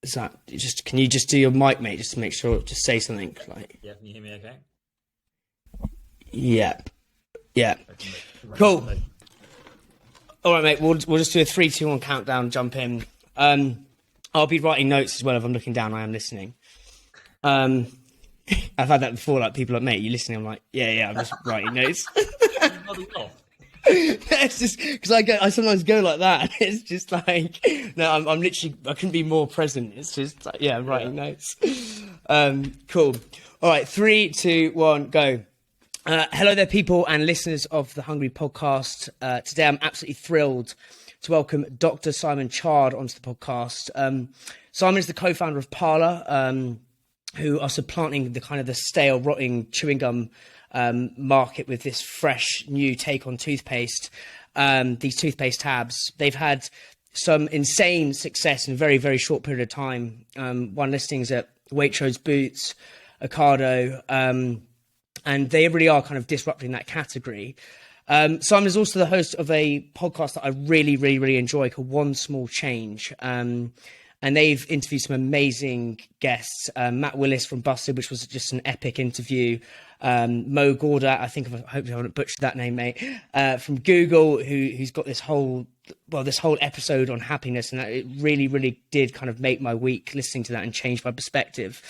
Is that just? Can you just do your mic, mate, just to make sure? Just say something like. Yeah, can you hear me? Okay. Yep. Yeah. Cool. All right, mate. We'll just do a 3, 2, 1 countdown. Jump in. I'll be writing notes as well. If I'm looking down, I am listening. I've had that before. Like people like, mate, you listening? I'm like, yeah. I'm just writing notes. It's just because I sometimes go like that. It's just like, no, I'm literally, I couldn't be more present. It's just like, I'm writing notes. Cool. All right, 3, 2, 1, go. Hello there, people and listeners of the Hungry Podcast. Today I'm absolutely thrilled to welcome Dr. Simon Chard onto the podcast. Simon is the co-founder of PÄRLA, who are supplanting the kind of the stale, rotting chewing gum market with this fresh new take on toothpaste. These toothpaste tabs, they've had some insane success in a very, very short period of time. One listings at Waitrose, Boots, Ocado, and they really are kind of disrupting that category. Simon is also the host of a podcast that I really, really, really enjoy called One Small Change. And they've interviewed some amazing guests. Matt Willis from Busted, which was just an epic interview. Mo Gorda, I hope I haven't butchered that name, mate, from Google, who's got this whole episode on happiness, and that it really, really did kind of make my week listening to that and change my perspective.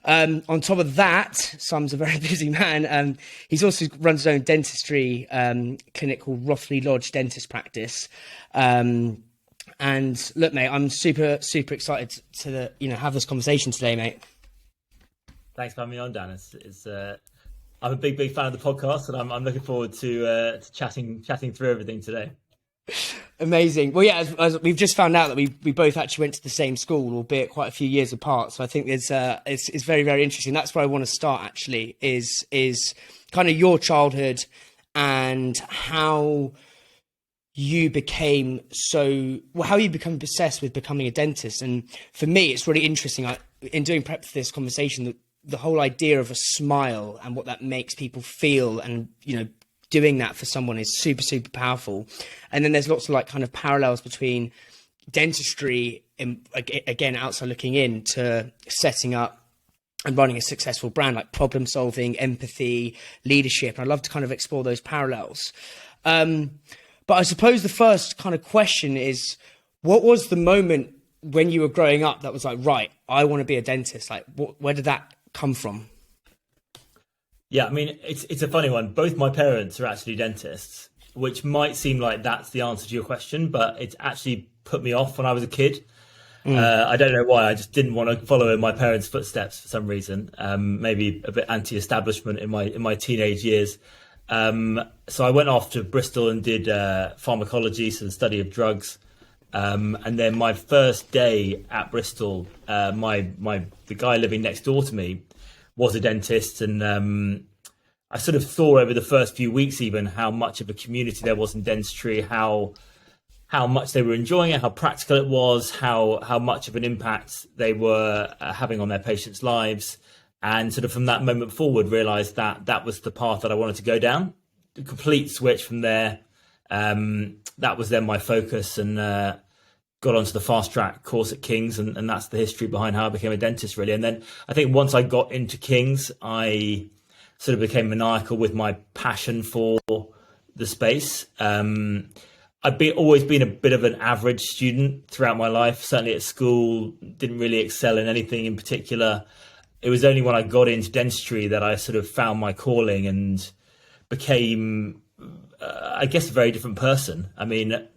On top of that, Simon's a very busy man. He's also runs his own dentistry clinic called Rothley Lodge Dentist Practice. And look, mate, I'm super, super excited to have this conversation today, mate. Thanks for having me on, Dan. I'm a big fan of the podcast, and I'm looking forward to chatting through everything today. Amazing. Well, yeah, as we've just found out that we both actually went to the same school, albeit quite a few years apart. So I think it's very, very interesting. That's where I want to start. Actually, is kind of your childhood and how you became how you become obsessed with becoming a dentist. And for me, it's really interesting. In doing prep for this conversation, the whole idea of a smile and what that makes people feel, and doing that for someone is super, super powerful. And then there's lots of like kind of parallels between dentistry and, again, outside looking in, to setting up and running a successful brand, like problem solving, empathy, leadership. And I'd love to kind of explore those parallels. But I suppose the first kind of question is, what was the moment when you were growing up that was like, right, I want to be a dentist? Like, where did that come from? Yeah, I mean, it's a funny one. Both my parents are actually dentists, which might seem like that's the answer to your question, but it's actually put me off when I was a kid. I don't know why. I just didn't want to follow in my parents' footsteps for some reason. Maybe a bit anti-establishment in my teenage years. So I went off to Bristol and did pharmacology, so the study of drugs. And then my first day at Bristol, the guy living next door to me was a dentist, and I sort of saw over the first few weeks even how much of a community there was in dentistry, how much they were enjoying it, how practical it was, how much of an impact they were having on their patients' lives. And sort of from that moment forward, realised that was the path that I wanted to go down. A complete switch from there. That was then my focus, and got onto the fast track course at King's, and that's the history behind how I became a dentist, really. And then I think once I got into King's, I sort of became maniacal with my passion for the space. I've always been a bit of an average student throughout my life, certainly at school, didn't really excel in anything in particular. It was only when I got into dentistry that I sort of found my calling and became, I guess, a very different person. I mean,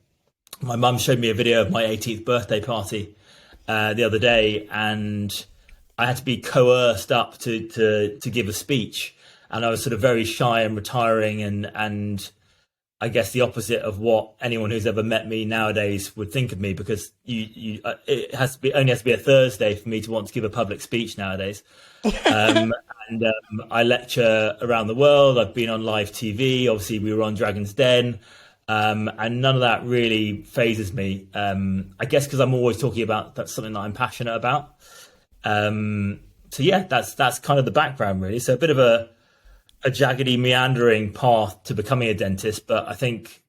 my mum showed me a video of my 18th birthday party the other day, and I had to be coerced up to give a speech. And I was sort of very shy and retiring, and I guess the opposite of what anyone who's ever met me nowadays would think of me, because it only has to be a Thursday for me to want to give a public speech nowadays. I lecture around the world. I've been on live TV. Obviously, we were on Dragon's Den, and none of that really phases me. I guess because I'm always talking about that's something that I'm passionate about. So yeah, that's kind of the background, really. So a bit of a jaggedy, meandering path to becoming a dentist, but I think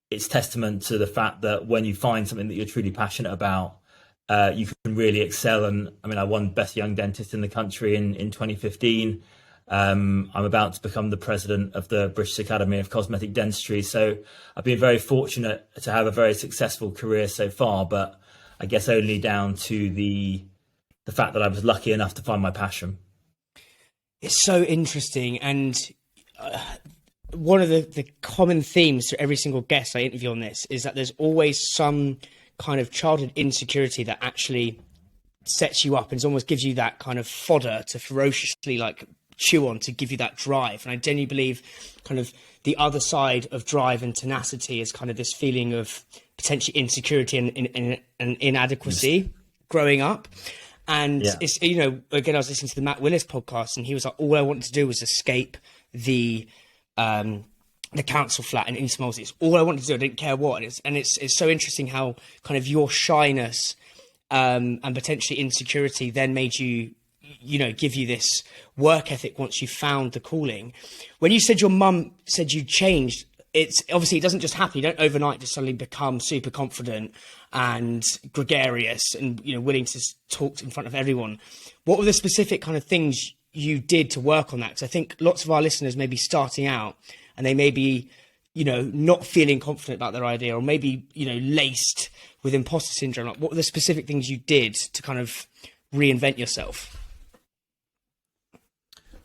it's testament to the fact that when you find something that you're truly passionate about, you can really excel. And I mean, I won Best Young Dentist in the country in 2015. I'm about to become the president of the British Academy of Cosmetic Dentistry. So I've been very fortunate to have a very successful career so far, but I guess only down to the fact that I was lucky enough to find my passion. It's so interesting. And one of the common themes to every single guest I interview on this is that there's always some kind of childhood insecurity that actually sets you up and almost gives you that kind of fodder to ferociously like chew on, to give you that drive. And I genuinely believe kind of the other side of drive and tenacity is kind of this feeling of potentially insecurity and inadequacy growing up. And it's, you know, again, I was listening to the Matt Willis podcast, and he was like, all I wanted to do was escape the council flat in East Molesey. It's all I wanted to do. I didn't care what. And it's so interesting how kind of your shyness and potentially insecurity then made you, you know, give you this work ethic once you found the calling. When you said your mum said you changed, it's obviously, it doesn't just happen. You don't overnight just suddenly become super confident and gregarious and, you know, willing to talk in front of everyone. What were the specific kind of things you did to work on that? Because I think lots of our listeners may be starting out and they may be, you know, not feeling confident about their idea, or maybe, you know, laced with imposter syndrome. Like, what were the specific things you did to kind of reinvent yourself?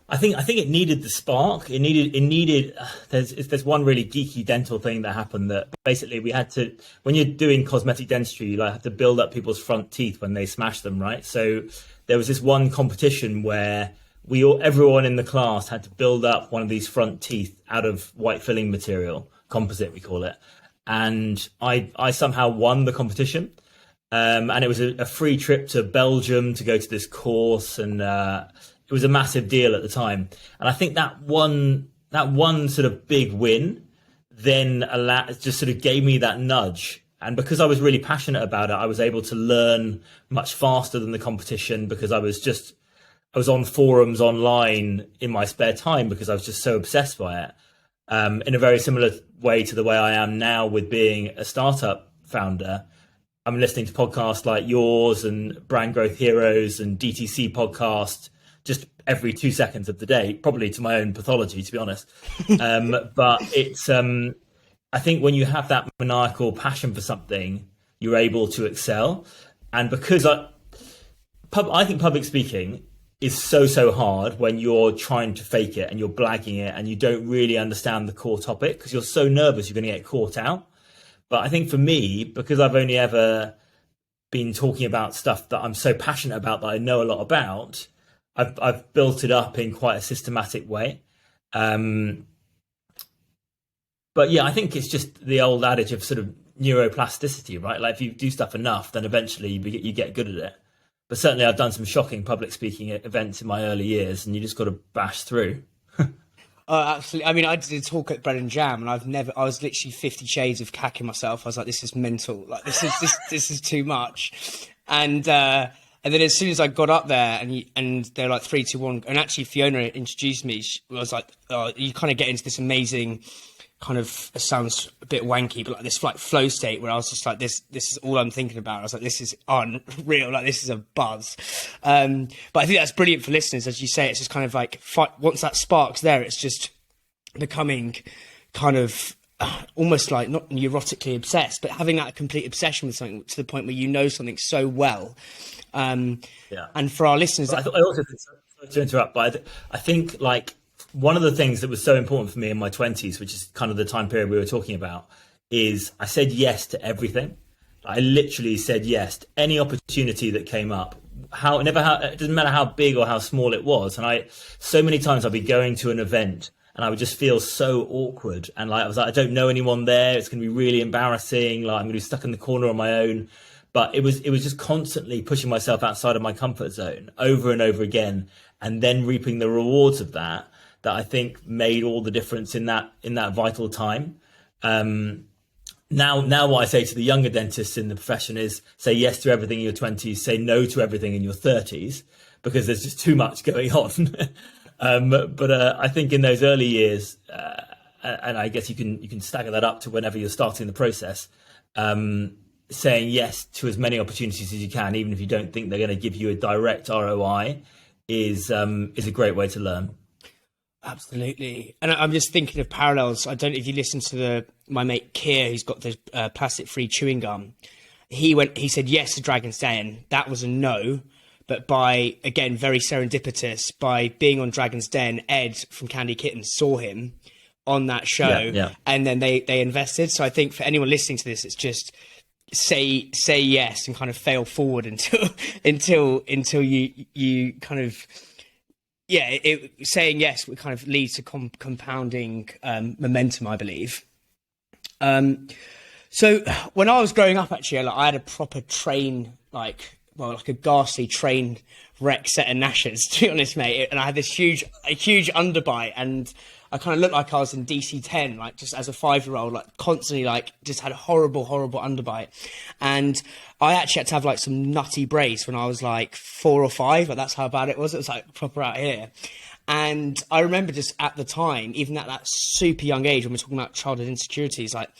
I think it needed the spark. It needed. There's one really geeky dental thing that happened, that basically we had to, when you're doing cosmetic dentistry, you like have to build up people's front teeth when they smash them, right? So there was this one competition where everyone in the class had to build up one of these front teeth out of white filling material, composite we call it, and I somehow won the competition, and it was a free trip to Belgium to go to this course, and it was a massive deal at the time. And I think that one sort of big win then just sort of gave me that nudge. And because I was really passionate about it, I was able to learn much faster than the competition, because I was on forums online in my spare time because I was just so obsessed by it. In a very similar way to the way I am now with being a startup founder. I'm listening to podcasts like yours and Brand Growth Heroes and DTC podcast just every 2 seconds of the day, probably to my own pathology, to be honest. But it's, I think when you have that maniacal passion for something, you're able to excel. And because I think public speaking is so hard when you're trying to fake it and you're blagging it and you don't really understand the core topic, because you're so nervous you're going to get caught out. But I think for me, because I've only ever been talking about stuff that I'm so passionate about, that I know a lot about, I've built it up in quite a systematic way. But yeah, I think it's just the old adage of sort of neuroplasticity, right? Like if you do stuff enough, then eventually you get good at it. But certainly I've done some shocking public speaking events in my early years, and you just got to bash through. Oh, absolutely. I mean, I did a talk at Bread and Jam, and I was literally 50 shades of cacking myself. I was like, this is mental. Like, this is too much. And then as soon as I got up there and they're like 3, 2, 1, and actually Fiona introduced me, she was like, oh, you kind of get into this amazing kind of, it sounds a bit wanky, but like this like flow state where I was just like, this is all I'm thinking about. I was like, this is unreal. Like, this is a buzz. But I think that's brilliant for listeners. As you say, it's just kind of like, once that spark's there, it's just becoming kind of almost like not neurotically obsessed, but having that complete obsession with something to the point where you know something so well. And for our listeners, I also, sorry to interrupt, but I think like one of the things that was so important for me in my 20s, which is kind of the time period we were talking about, is I said yes to everything. I literally said yes to any opportunity that came up. It doesn't matter how big or how small it was. And so many times I'd be going to an event and I would just feel so awkward. And like, I was like, I don't know anyone there. It's going to be really embarrassing. Like, I'm going to be stuck in the corner on my own. But it was just constantly pushing myself outside of my comfort zone over and over again, and then reaping the rewards of that I think made all the difference in that vital time. Now what I say to the younger dentists in the profession is say yes to everything in your 20s, say no to everything in your 30s, because there's just too much going on. But I think in those early years, and I guess you can stagger that up to whenever you're starting the process, saying yes to as many opportunities as you can, even if you don't think they're going to give you a direct ROI, is a great way to learn. Absolutely. And I'm just thinking of parallels. I don't know if you listen to my mate Keir, who's got the plastic-free chewing gum. He said yes to Dragon's Den. That was a no. But by, again, very serendipitous, by being on Dragon's Den, Ed from Candy Kittens saw him on that show, and then they invested. So I think for anyone listening to this, it's just say yes and kind of fail forward until you kind of, saying yes would kind of lead to compounding momentum, I believe. So when I was growing up, actually, I had a proper train, like a ghastly train wreck set of gnashers, to be honest, mate. And I had this huge underbite, and I kind of looked like I was in DC-10, like just as a 5-year-old, like constantly, like just had a horrible underbite. And I actually had to have like some nutty brace when I was like 4 or 5. Like that's how bad it was. It was like proper out here. And I remember just at the time, even at that super young age, when we're talking about childhood insecurities, like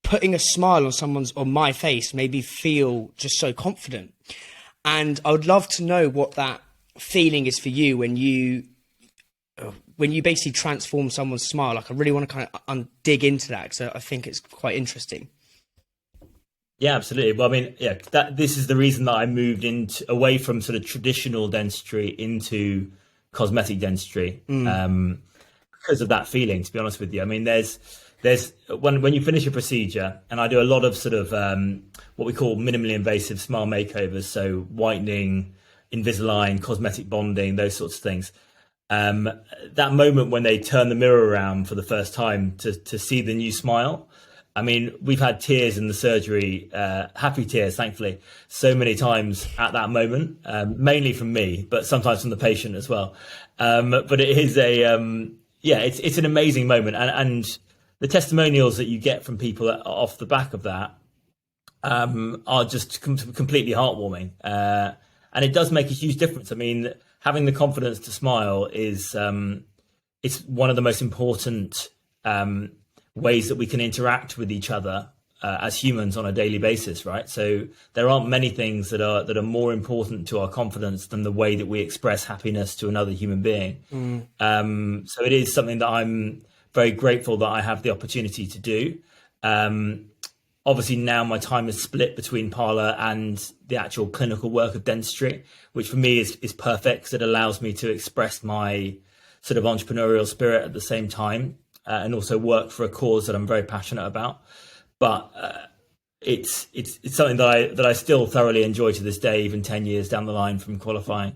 putting a smile on my face made me feel just so confident. And I would love to know what that feeling is for you when you basically transform someone's smile. Like, I really want to kind of dig into that, because I think it's quite interesting. Yeah, absolutely. Well, I mean, this is the reason that I moved away from sort of traditional dentistry into cosmetic dentistry, because of that feeling, to be honest with you. I mean, there's when you finish a procedure, and I do a lot of sort of what we call minimally invasive smile makeovers, so whitening, Invisalign, cosmetic bonding, those sorts of things. That moment when they turn the mirror around for the first time to see the new smile. I mean, we've had tears in the surgery, happy tears, thankfully, so many times at that moment, mainly from me, but sometimes from the patient as well. But it is it's an amazing moment. And the testimonials that you get from people off the back of that are just completely heartwarming. And it does make a huge difference. I mean, having the confidence to smile is it's one of the most important ways that we can interact with each other as humans on a daily basis, right? So there aren't many things that are more important to our confidence than the way that we express happiness to another human being. So it is something that I'm very grateful that I have the opportunity to do. Obviously now my time is split between PÄRLA and the actual clinical work of dentistry, which for me is perfect, because it allows me to express my sort of entrepreneurial spirit at the same time, and also work for a cause that I'm very passionate about. But it's something that I still thoroughly enjoy to this day, even 10 years down the line from qualifying.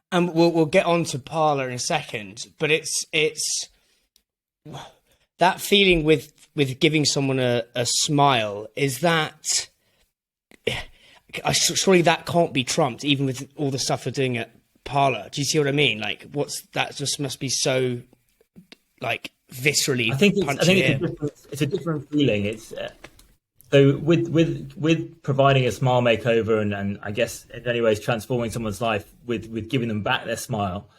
And we'll get on to PÄRLA in a second, but it's that feeling with giving someone a smile, is that surely that can't be trumped, even with all the stuff we're doing at PÄRLA. Do you see what I mean? Like, that just must be so like viscerally. I think it's a different feeling. It's so with providing a smile makeover and I guess in many ways transforming someone's life with giving them back their smile.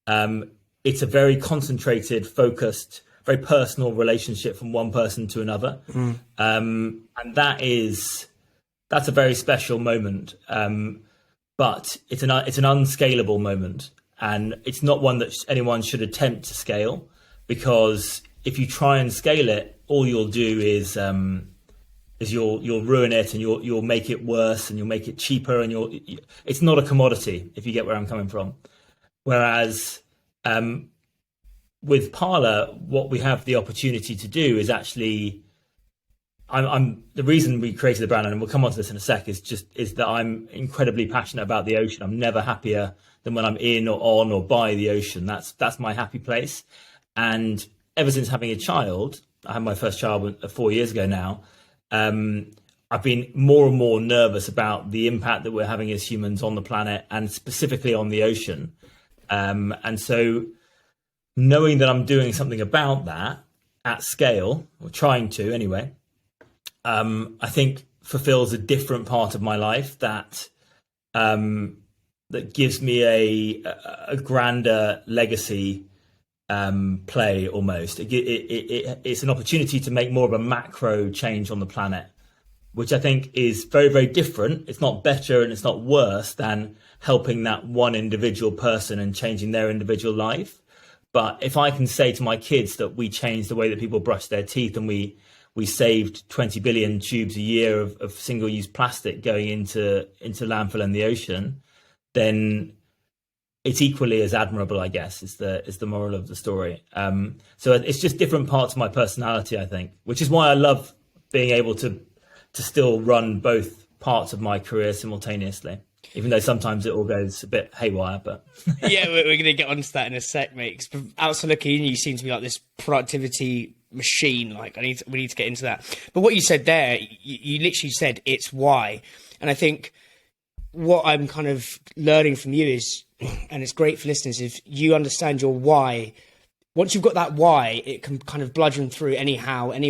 It's a very concentrated, focused, very personal relationship from one person to another. And that's a very special moment. But it's an unscalable moment, and it's not one that anyone should attempt to scale, because if you try and scale it, all you'll do is you'll ruin it, and you'll make it worse, and you'll make it cheaper, and it's not a commodity, if you get where I'm coming from. Whereas with PÄRLA, what we have the opportunity to do is actually, I'm the reason we created the brand, and we'll come on to this in a sec, is that I'm incredibly passionate about the ocean. I'm never happier than when I'm in or on or by the ocean. That's my happy place. And ever since having a child, I had my first child 4 years ago now, I've been more and more nervous about the impact that we're having as humans on the planet, and specifically on the ocean. And so knowing that I'm doing something about that at scale, or trying to anyway, I think fulfills a different part of my life that gives me a grander legacy play almost. It's an opportunity to make more of a macro change on the planet which I think is very, very different. It's not better and it's not worse than helping that one individual person and changing their individual life. But if I can say to my kids that we changed the way that people brush their teeth, and we saved 20 billion tubes a year of single-use plastic going into landfill and the ocean, then it's equally as admirable, I guess, is the moral of the story. So it's just different parts of my personality, I think, which is why I love being able to still run both parts of my career simultaneously, even though sometimes it all goes a bit haywire. But yeah, we're going to get onto that in a sec, mate. 'Cause outside looking in, you seem to be like this productivity machine. Like we need to get into that. But what you said there, you literally said it's why, and I think what I'm kind of learning from you is, and it's great for listeners, if you understand your why. Once you've got that why, it can kind of bludgeon through any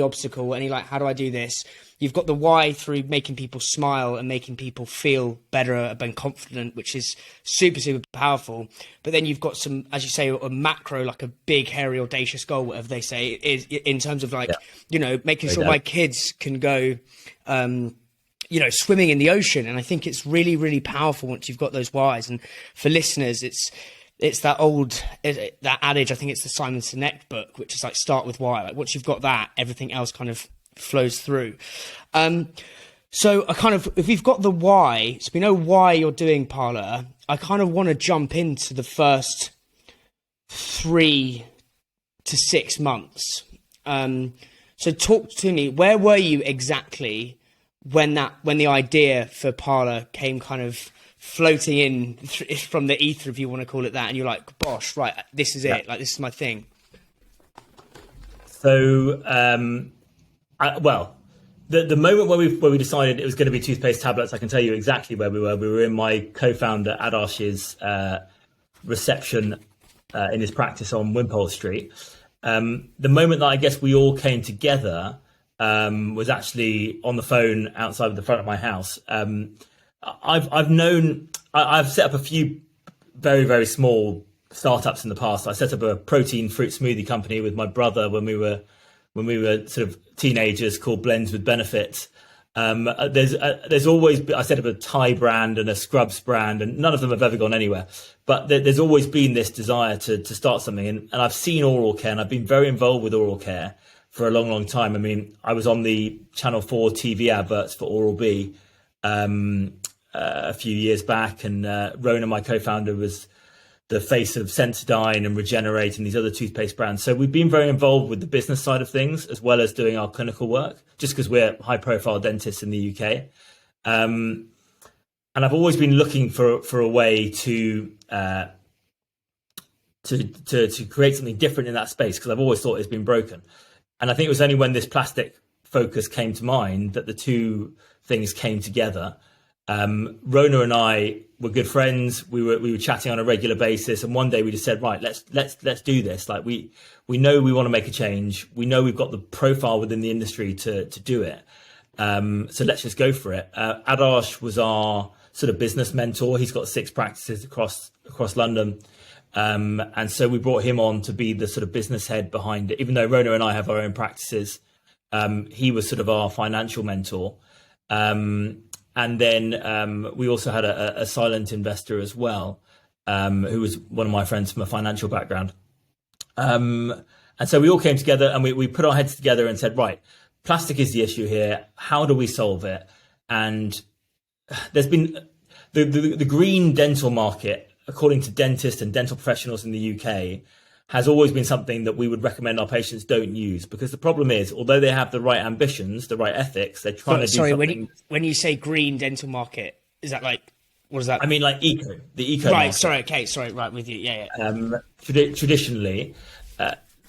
obstacle, any like, how do I do this? You've got the why through making people smile and making people feel better and confident, which is super, super powerful. But then you've got some, as you say, a macro, like a big, hairy, audacious goal, whatever they say, is in terms of like, making sure my kids can go, swimming in the ocean. And I think it's really, really powerful once you've got those whys. And for listeners, it's that that adage, I think it's the Simon Sinek book, which is like, start with why. Like once you've got that, everything else kind of flows through. So if we've got the why, so we know why you're doing PÄRLA, I kind of want to jump into the first 3 to 6 months. So talk to me, where were you exactly when the idea for PÄRLA came kind of floating in from the ether, if you want to call it that, and you're like, bosh, right, this is it, like this is my thing? So the moment where we decided it was going to be toothpaste tablets, I can tell you exactly where we were. We were in my co-founder Adarsh's reception in his practice on Wimpole Street. The moment that I guess we all came together was actually on the phone outside of the front of my house. I've set up a few very, very small startups in the past. I set up a protein fruit smoothie company with my brother when we were sort of teenagers, called Blends with Benefits. There's always, I set up a Thai brand and a Scrubs brand, and none of them have ever gone anywhere. But there's always been this desire to start something. And I've seen oral care, and I've been very involved with oral care for a long, long time. I mean, I was on the Channel 4 TV adverts for Oral-B a few years back, and Rona, my co-founder, was the face of Sensodyne and Regenerate and these other toothpaste brands. So we've been very involved with the business side of things, as well as doing our clinical work, just because we're high profile dentists in the UK. And I've always been looking for a way to create something different in that space, because I've always thought it's been broken. And I think it was only when this plastic focus came to mind that the two things came together. Rona and I were good friends. We were chatting on a regular basis, and one day we just said, right, let's do this. Like we know we want to make a change. We know we've got the profile within the industry to do it. So let's just go for it. Adarsh was our sort of business mentor. He's got 6 practices across London. And so we brought him on to be the sort of business head behind it. Even though Rona and I have our own practices, he was sort of our financial mentor. And then we also had a silent investor as well, who was one of my friends from a financial background. And so we all came together, and we put our heads together and said, right, plastic is the issue here. How do we solve it? And there's been the green dental market, according to dentists and dental professionals in the UK, has always been something that we would recommend our patients don't use, because the problem is, although they have the right ambitions, the right ethics, they're trying to do something. When you say green dental market, is that like, what is that? I mean, like the eco. Right. Market. Right. With you. Yeah. Traditionally,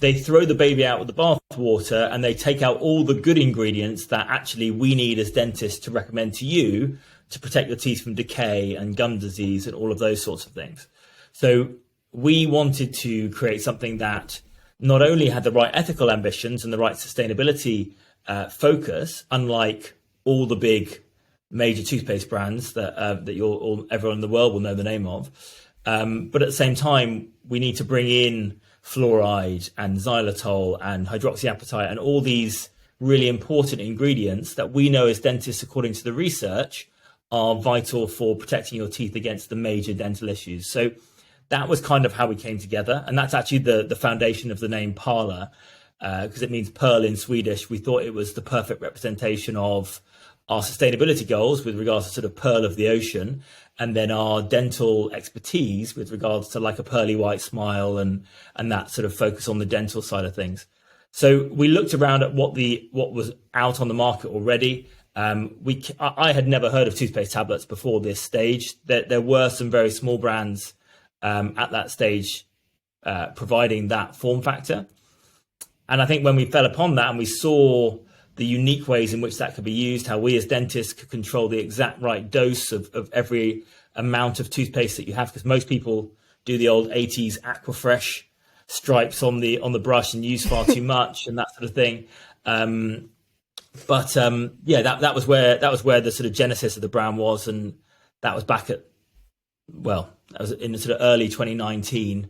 they throw the baby out with the bathwater, and they take out all the good ingredients that actually we need as dentists to recommend to you to protect your teeth from decay and gum disease and all of those sorts of things. So we wanted to create something that not only had the right ethical ambitions and the right sustainability focus, unlike all the big major toothpaste brands that everyone in the world will know the name of, but at the same time, we need to bring in fluoride and xylitol and hydroxyapatite and all these really important ingredients that we know as dentists, according to the research, are vital for protecting your teeth against the major dental issues. So that was kind of how we came together. And that's actually the foundation of the name PÄRLA, because it means pearl in Swedish. We thought it was the perfect representation of our sustainability goals with regards to sort of pearl of the ocean, and then our dental expertise with regards to like a pearly white smile and that sort of focus on the dental side of things. So we looked around at what was out on the market already. I had never heard of toothpaste tablets before this stage. There were some very small brands at that stage providing that form factor. And I think when we fell upon that and we saw the unique ways in which that could be used, how we as dentists could control the exact right dose of every amount of toothpaste that you have, because most people do the old 80s Aquafresh stripes on the brush and use far too much and that sort of thing. But that was where the sort of genesis of the brand was, and that was back at, well, that was in the sort of early 2019,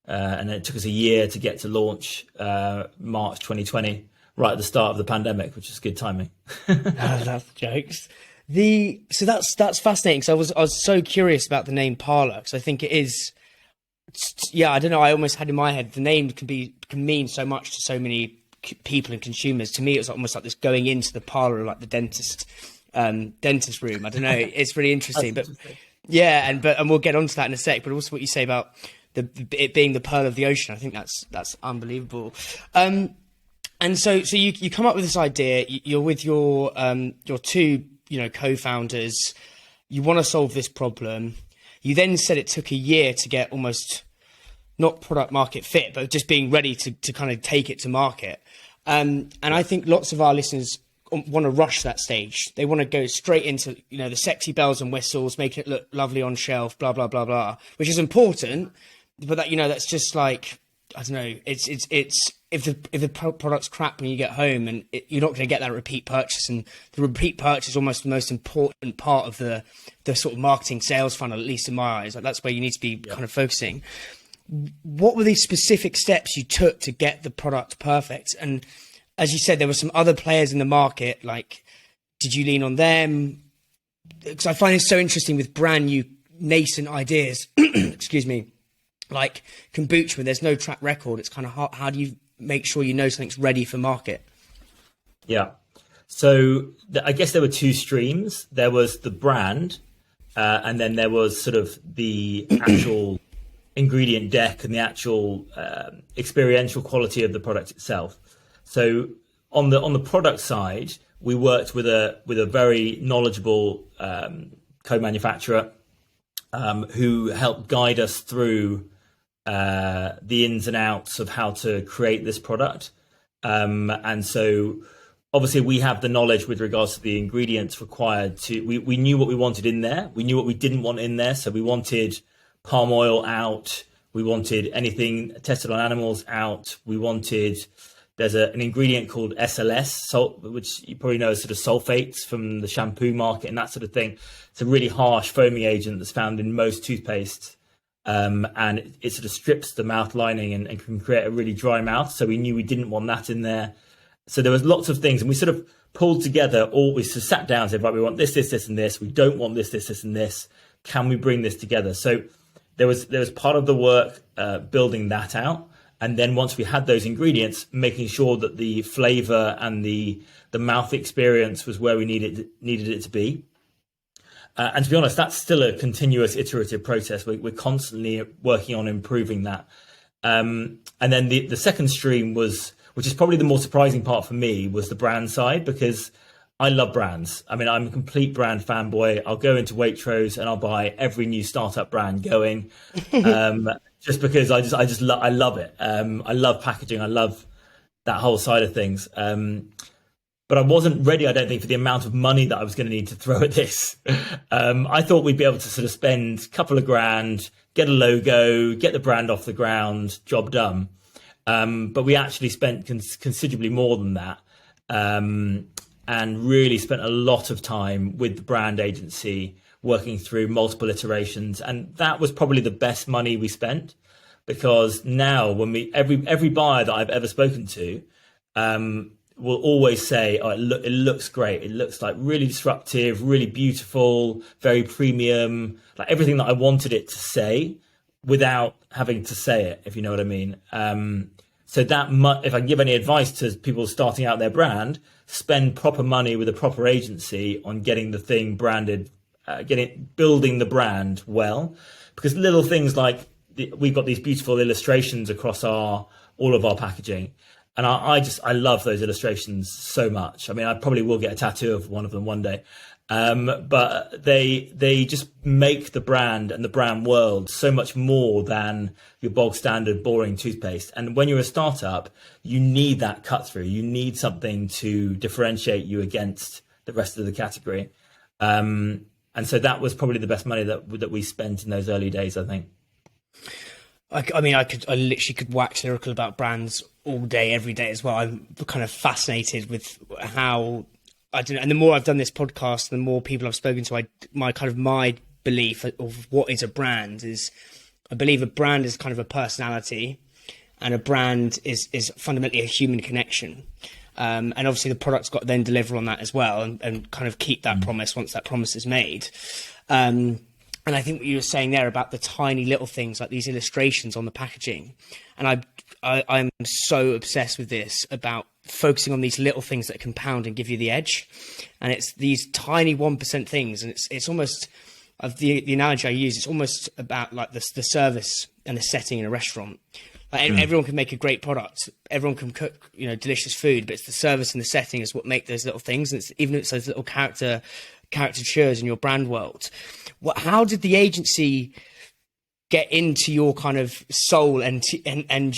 and it took us a year to get to launch, March 2020, right at the start of the pandemic, which is good timing. That's jokes. So that's fascinating, because I was so curious about the name PÄRLA, because I think it is. Yeah, I don't know. I almost had in my head the name can mean so much to so many people and consumers. To me, it was almost like this going into the parlor, like the dentist room. I don't know. It's really interesting, but yeah, and we'll get onto that in a sec. But also what you say about it being the pearl of the ocean, I think that's unbelievable. And so you come up with this idea. You're with your two co-founders. You want to solve this problem. You then said it took a year to get almost not product market fit, but just being ready to kind of take it to market. And I think lots of our listeners want to rush that stage. They want to go straight into, the sexy bells and whistles, making it look lovely on shelf, blah, blah, blah, blah, which is important. But that, that's just like, I don't know. It's if the product's crap when you get home, and you're not going to get that repeat purchase, and the repeat purchase is almost the most important part of the sort of marketing sales funnel, at least in my eyes. Like that's where you need to be kind of focusing. What were these specific steps you took to get the product perfect? And as you said, there were some other players in the market. Like, did you lean on them? Because I find it so interesting with brand new nascent ideas. Excuse me. Like kombucha, when there's no track record, it's kind of hard. How do you make sure something's ready for market? Yeah. So I guess there were two streams. There was the brand, and then there was sort of the actual ingredient deck and the actual experiential quality of the product itself. So on the product side, we worked with a very knowledgeable co-manufacturer who helped guide us through the ins and outs of how to create this product. And so obviously we have the knowledge with regards to the ingredients required we knew what we wanted in there. We knew what we didn't want in there. So we wanted palm oil out. We wanted anything tested on animals out. There's an ingredient called SLS, salt, which you probably know as sort of sulfates from the shampoo market and that sort of thing. It's a really harsh foaming agent that's found in most toothpaste. And it sort of strips the mouth lining and can create a really dry mouth. So we knew we didn't want that in there. So there was lots of things, and we sort of pulled together we sort of sat down and said, right, we want this, and this. We don't want this, and this. Can we bring this together? So there was part of the work building that out. And then once we had those ingredients, making sure that the flavor and the mouth experience was where we needed it to be. And to be honest, that's still a continuous iterative process. We're constantly working on improving that. And then the second stream which is probably the more surprising part for me, was the brand side, because I love brands. I mean, I'm a complete brand fanboy. I'll go into Waitrose and I'll buy every new startup brand going, just because I love it. I love packaging. I love that whole side of things. But I wasn't ready, I don't think, for the amount of money that I was going to need to throw at this. I thought we'd be able to sort of spend a couple of grand, get a logo, get the brand off the ground, job done. But we actually spent considerably more than that, and really spent a lot of time with the brand agency working through multiple iterations. And that was probably the best money we spent, because now when every buyer that I've ever spoken to, will always say, "Oh, it looks great. It looks like really disruptive, really beautiful, very premium, like everything that I wanted it to say, without having to say it, if you know what I mean." So if I can give any advice to people starting out their brand, spend proper money with a proper agency on getting the thing branded, building the brand well, because little things like we've got these beautiful illustrations across all of our packaging. And I love those illustrations so much. I mean, I probably will get a tattoo of one of them one day. But they just make the brand and the brand world so much more than your bog standard boring toothpaste. And when you're a startup, you need that cut through. You need something to differentiate you against the rest of the category. And so that was probably the best money that we spent in those early days, I think. I mean, I literally could wax lyrical about brands all day, every day as well. I'm kind of fascinated with how, I don't know, and the more I've done this podcast, the more people I've spoken to, my belief of what is a brand is, I believe a brand is kind of a personality, and a brand is fundamentally a human connection. And obviously the product's got to then deliver on that as well, and kind of keep that promise once that promise is made. And I think what you were saying there about the tiny little things like these illustrations on the packaging, and I'm so obsessed with this about focusing on these little things that compound and give you the edge. And it's these tiny 1% things, and it's almost, of the analogy I use, it's almost about like the service and the setting in a restaurant. Like everyone can make a great product, everyone can cook, delicious food, but it's the service and the setting is what make those little things. And it's even if it's those little caricatures in your brand world. How did the agency get into your kind of soul and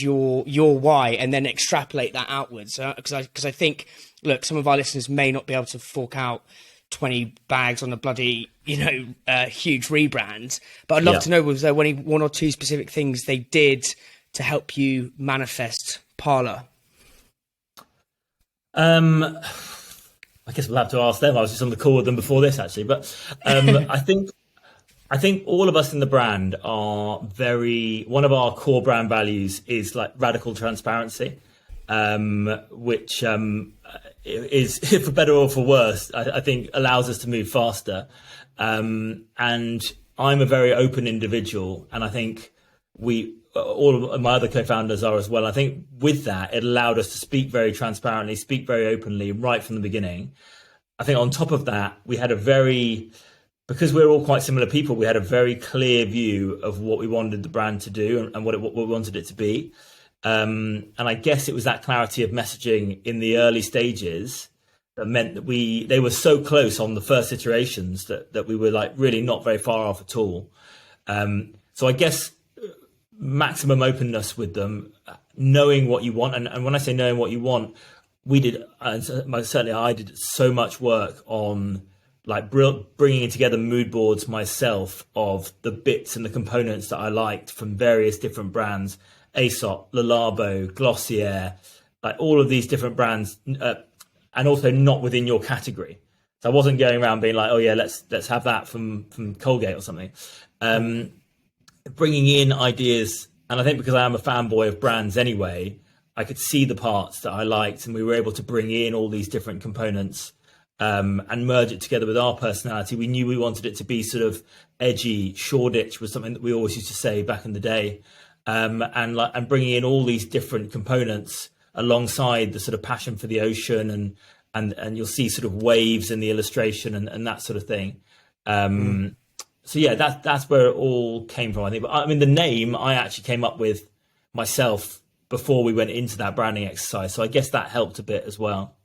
your why, and then extrapolate that outwards? Because I think, look, some of our listeners may not be able to fork out 20 bags on a bloody, huge rebrand, but I'd love to know, was there one or two specific things they did to help you manifest PÄRLA? I guess we'll have to ask them. I was just on the call with them before this, actually. But I think all of us in the brand are one of our core brand values is like radical transparency, which is, for better or for worse, I think allows us to move faster. And I'm a very open individual, and I think all of my other co-founders are as well. I think with that, it allowed us to speak very transparently, speak very openly right from the beginning. I think on top of that, we had because we're all quite similar people, we had a very clear view of what we wanted the brand to do and what we wanted it to be. And I guess it was that clarity of messaging in the early stages that meant that they were so close on the first iterations that we were like really not very far off at all. So I guess maximum openness with them, knowing what you want. And when I say knowing what you want, certainly I did so much work on like bringing together mood boards myself of the bits and the components that I liked from various different brands, Aesop, Le Labo, Glossier, like all of these different brands, and also not within your category. So I wasn't going around being like, oh yeah, let's have that from Colgate or something. Bringing in ideas, and I think because I am a fanboy of brands anyway, I could see the parts that I liked, and we were able to bring in all these different components and merge it together with our personality. We knew we wanted it to be sort of edgy. Shoreditch was something that we always used to say back in the day, and bringing in all these different components alongside the sort of passion for the ocean, and you'll see sort of waves in the illustration and that sort of thing. So yeah, that's where it all came from, I think. But I mean, the name I actually came up with myself before we went into that branding exercise. So I guess that helped a bit as well.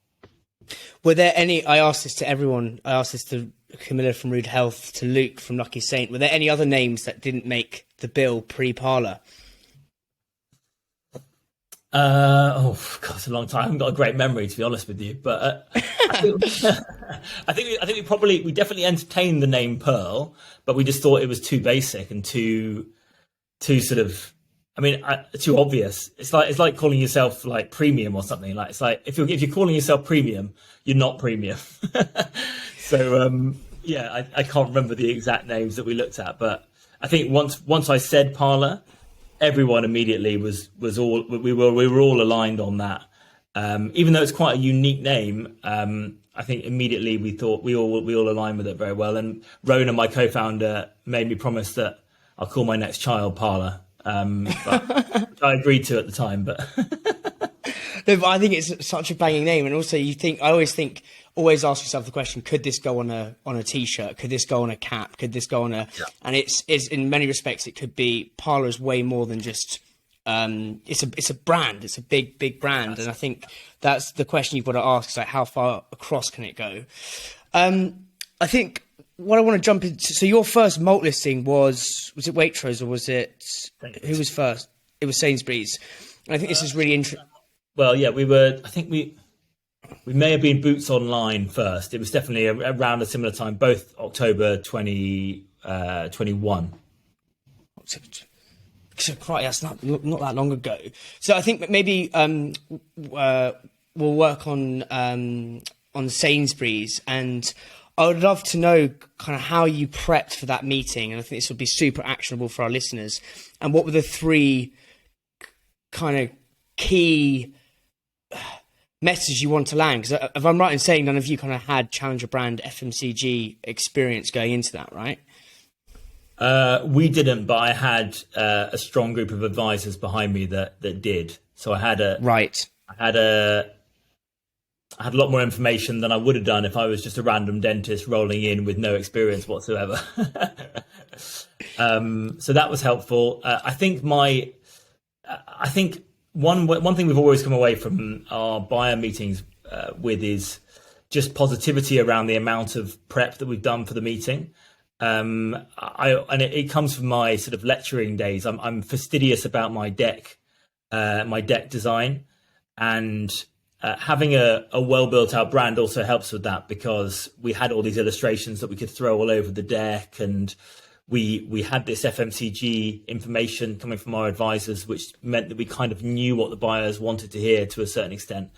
Were there any, I asked this to everyone, I asked this to Camilla from Rude Health, to Luke from Lucky Saint, were there any other names that didn't make the bill pre-PÄRLA? Oh God, it's a long time. I haven't got a great memory, to be honest with you. But I think we definitely entertained the name Pearl, but we just thought it was too basic and too sort of, too obvious. It's like calling yourself like premium or something. Like it's like if you're calling yourself premium, you're not premium. So I can't remember the exact names that we looked at, but I think once I said PÄRLA, everyone immediately we were all aligned on that. Even though it's quite a unique name, I think immediately we thought we all aligned with it very well. And Rona, my co-founder, made me promise that I'll call my next child PÄRLA, which I agreed to at the time. But No, but I think it's such a banging name, and also always ask yourself the question: could this go on a t-shirt? Could this go on a cap? Could this go on a? Yeah. And it's in many respects it could be. PÄRLA is way more than just. It's a brand. It's a big brand, and I think that's the question you've got to ask: is like, how far across can it go? I think what I want to jump into. So your first malt listing was it Waitrose or was it who was first? It was Sainsbury's. And I think this is really interesting. Well, yeah, we were. I think we may have been Boots Online first. It was definitely around a similar time, both October 2021. So, quite, that's not that long ago. So I think maybe we'll work on Sainsbury's, and I would love to know kind of how you prepped for that meeting, and I think this would be super actionable for our listeners. And what were the three kind of key messages you want to land? Because if I'm right in saying none of you kind of had challenger brand FMCG experience going into that, right? We didn't, but I had a strong group of advisors behind me that did. So I had a lot more information than I would have done if I was just a random dentist rolling in with no experience whatsoever. So that was helpful. I think one thing we've always come away from our buyer meetings with is just positivity around the amount of prep that we've done for the meeting. It comes from my sort of lecturing days. I'm fastidious about my deck design, and having a well built out brand also helps with that, because we had all these illustrations that we could throw all over the deck, and we had this FMCG information coming from our advisors, which meant that we kind of knew what the buyers wanted to hear to a certain extent.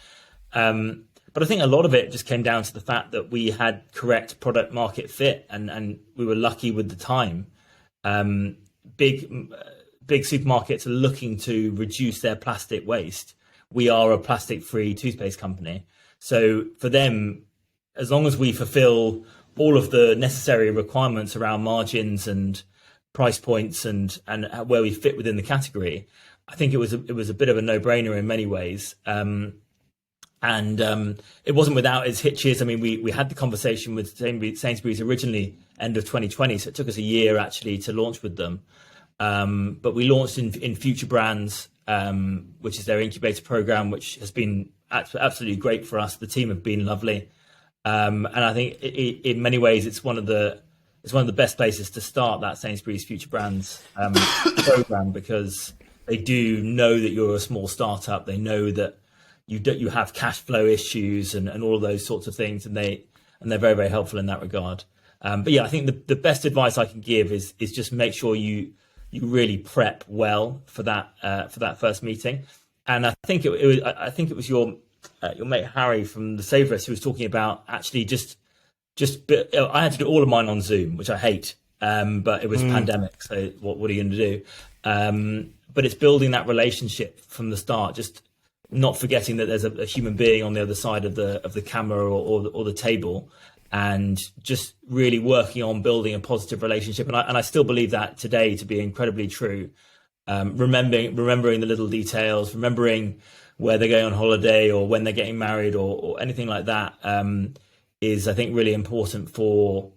But I think a lot of it just came down to the fact that we had correct product market fit, and we were lucky with the time. Big supermarkets are looking to reduce their plastic waste. We are a plastic-free toothpaste company. So for them, as long as we fulfill all of the necessary requirements around margins and price points and where we fit within the category, I think it was a bit of a no-brainer in many ways. And it wasn't without its hitches. I mean, we had the conversation with Sainsbury's originally end of 2020, so it took us a year actually to launch with them. But we launched in Future Brands, which is their incubator program, which has been absolutely great for us. The team have been lovely, and I think in many ways it's one of the best places to start that Sainsbury's Future Brands program, because they do know that you're a small startup. They know that you have cash flow issues and all of those sorts of things, and they're very, very helpful in that regard. But yeah, I think the best advice I can give is just make sure you really prep well for that first meeting. And I think it was your mate Harry from the Savourist who was talking about actually just I had to do all of mine on Zoom, which I hate, but it was a pandemic, so what are you going to do? But it's building that relationship from the start, just not forgetting that there's a human being on the other side of the camera or the table, and just really working on building a positive relationship. And I still believe that today to be incredibly true. Remembering the little details, remembering where they're going on holiday or when they're getting married or anything like that, is I think really important for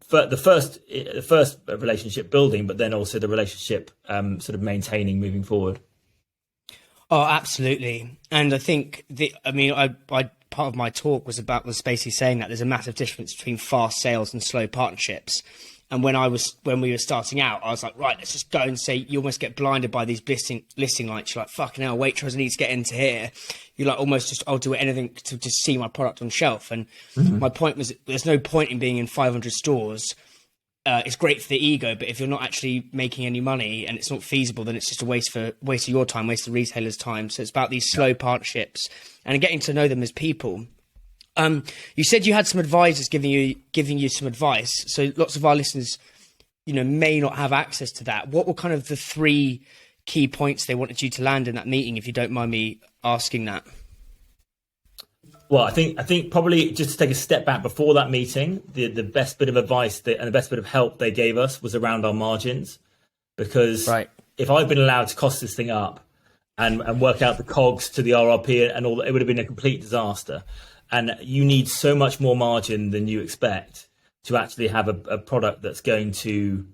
the first relationship building, but then also the relationship sort of maintaining moving forward. Oh, absolutely. And I think I part of my talk was basically saying that there's a massive difference between fast sales and slow partnerships. And when we were starting out, I was like, right, let's just go and say, you almost get blinded by these listing lights. You're like, fucking hell, Waitrose needs to get into here. You're like, almost just, I'll do anything to just see my product on shelf. And my point was, there's no point in being in 500 stores. It's great for the ego, but if you're not actually making any money and it's not feasible, then it's just a waste of your time, waste of retailers' time. So it's about these slow partnerships and getting to know them as people. You said you had some advisors giving you some advice. So lots of our listeners, may not have access to that. What were kind of the three key points they wanted you to land in that meeting, if you don't mind me asking that? Well, I think probably just to take a step back before that meeting, the best bit of advice and the best bit of help they gave us was around our margins, because Right. if I'd been allowed to cost this thing up and work out the cogs to the RRP and all that, it would have been a complete disaster. And you need so much more margin than you expect to actually have a product that's going to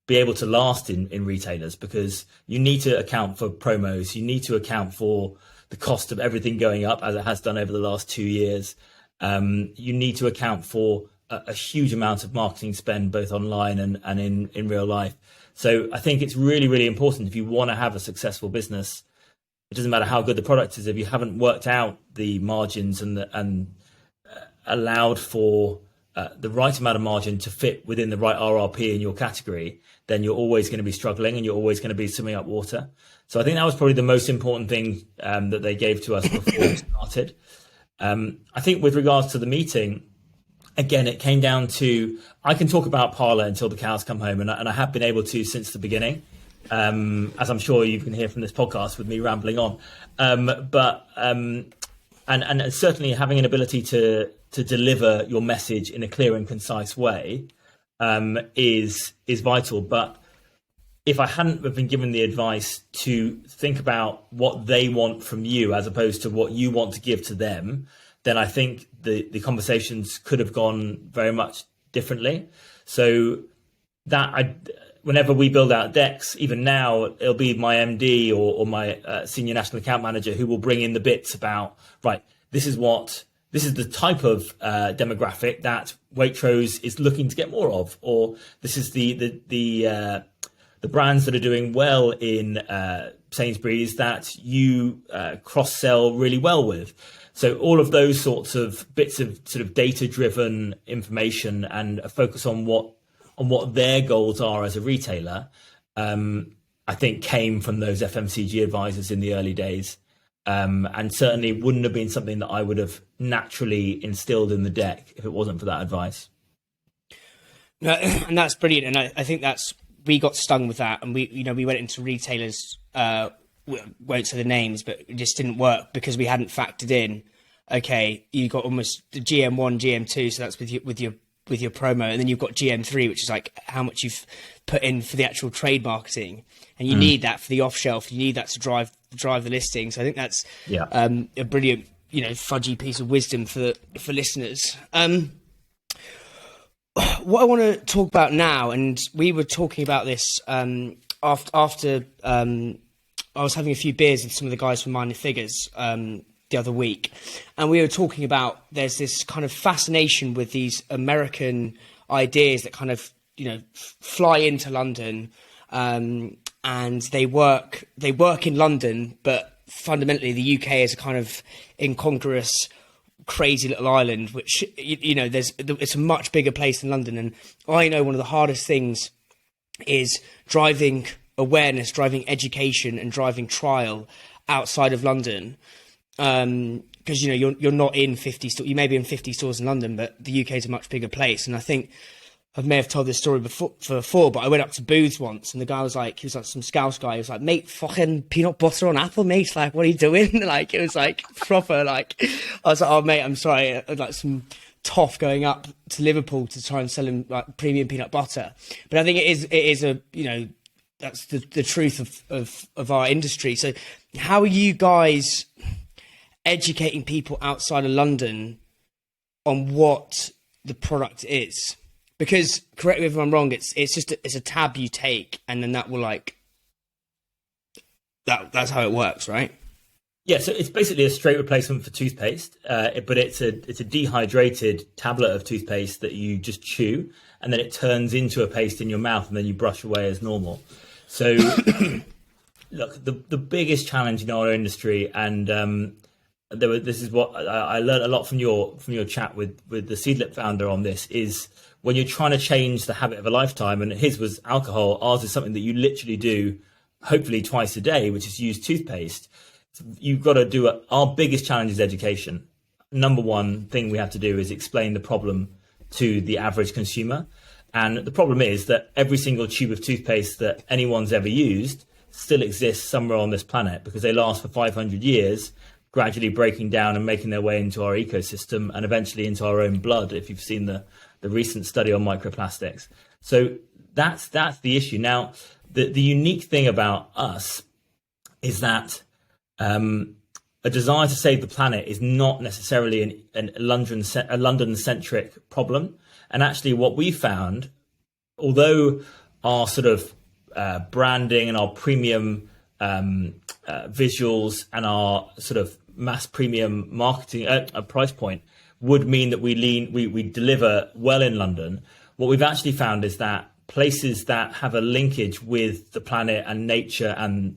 be able to last in retailers, because you need to account for promos, you need to account for the cost of everything going up as it has done over the last 2 years. You need to account for a huge amount of marketing spend, both online and in real life. So I think it's really, really important, if you want to have a successful business, it doesn't matter how good the product is, if you haven't worked out the margins and allowed for the right amount of margin to fit within the right RRP in your category, then you're always going to be struggling and you're always going to be swimming up water. So I think that was probably the most important thing that they gave to us before we started. I think with regards to the meeting, again, it came down to, I can talk about PÄRLA until the cows come home, and I have been able to since the beginning, as I'm sure you can hear from this podcast with me rambling on. And certainly having an ability to deliver your message in a clear and concise way is vital. But if I hadn't have been given the advice to think about what they want from you as opposed to what you want to give to them, then I think the conversations could have gone very much differently. So whenever we build out decks, even now, it'll be my MD or my senior national account manager who will bring in the bits about, right, this is the type of demographic that Waitrose is looking to get more of, or this is the brands that are doing well in Sainsbury's that you cross-sell really well with. So all of those sorts of bits of sort of data-driven information and a focus on what their goals are as a retailer, I think came from those FMCG advisors in the early days. And certainly wouldn't have been something that I would have naturally instilled in the deck if it wasn't for that advice. No, and that's brilliant. And I think we got stung with that, and we went into retailers, won't say the names, but it just didn't work because we hadn't factored in, okay, you got almost the GM1, GM2, so that's with your promo, and then you've got GM3, which is like how much you've put in for the actual trade marketing, and you need that for the off shelf, you need that to drive the listing. So I think that's a brilliant, fudgy piece of wisdom for listeners. What I want to talk about now, and we were talking about this after I was having a few beers with some of the guys from Minor Figures the other week, and we were talking about there's this kind of fascination with these American ideas that kind of fly into London, and they work in London, but fundamentally the UK is a kind of incongruous, crazy little island, which it's a much bigger place than London. And I know one of the hardest things is driving awareness, driving education, and driving trial outside of London, because you're not in 50 stores. You may be in 50 stores in London, but the UK is a much bigger place. And I think I may have told this story before, but I went up to Booths once, and the guy was like some Scouse guy. He was like, "Mate, fucking peanut butter on apple, mate. Like, what are you doing?" Like, it was like proper. Like, I was like, "Oh, mate, I'm sorry." Like some toff going up to Liverpool to try and sell him like premium peanut butter. But I think it is a that's the truth of our industry. So, how are you guys educating people outside of London on what the product is? Because, correct me if I'm wrong, it's a tab you take, and then that will that's how it works, right? Yeah, so it's basically a straight replacement for toothpaste, but it's a dehydrated tablet of toothpaste that you just chew, and then it turns into a paste in your mouth, and then you brush away as normal. So, look, the biggest challenge in our industry, and this is what I learned a lot from your chat with the Seedlip founder on this, is when you're trying to change the habit of a lifetime, and his was alcohol, ours is something that you literally do hopefully twice a day, which is use toothpaste. You've got to do our biggest challenge is education. Number one thing we have to do is explain the problem to the average consumer. And the problem is that every single tube of toothpaste that anyone's ever used still exists somewhere on this planet because they last for 500 years. gradually breaking down and making their way into our ecosystem and eventually into our own blood, if you've seen the recent study on microplastics. So that's the issue. Now, the unique thing about us is that a desire to save the planet is not necessarily a London-centric problem. And actually what we found, although our sort of branding and our premium visuals and our sort of mass premium marketing price point would mean that we deliver well in London, what we've actually found is that places that have a linkage with the planet and nature and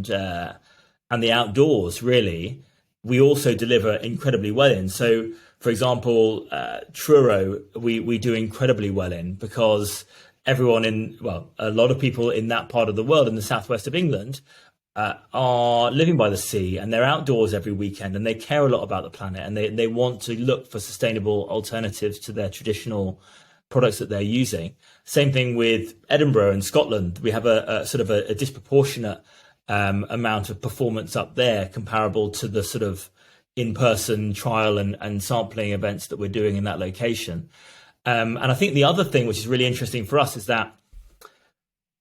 the outdoors, really, we also deliver incredibly well in. So, for example, Truro, we do incredibly well in, because a lot of people in that part of the world, in the southwest of England, are living by the sea, and they're outdoors every weekend, and they care a lot about the planet, and they want to look for sustainable alternatives to their traditional products that they're using. Same thing with Edinburgh and Scotland. We have a sort of a disproportionate amount of performance up there comparable to the sort of in-person trial and sampling events that we're doing in that location. And I think the other thing which is really interesting for us is that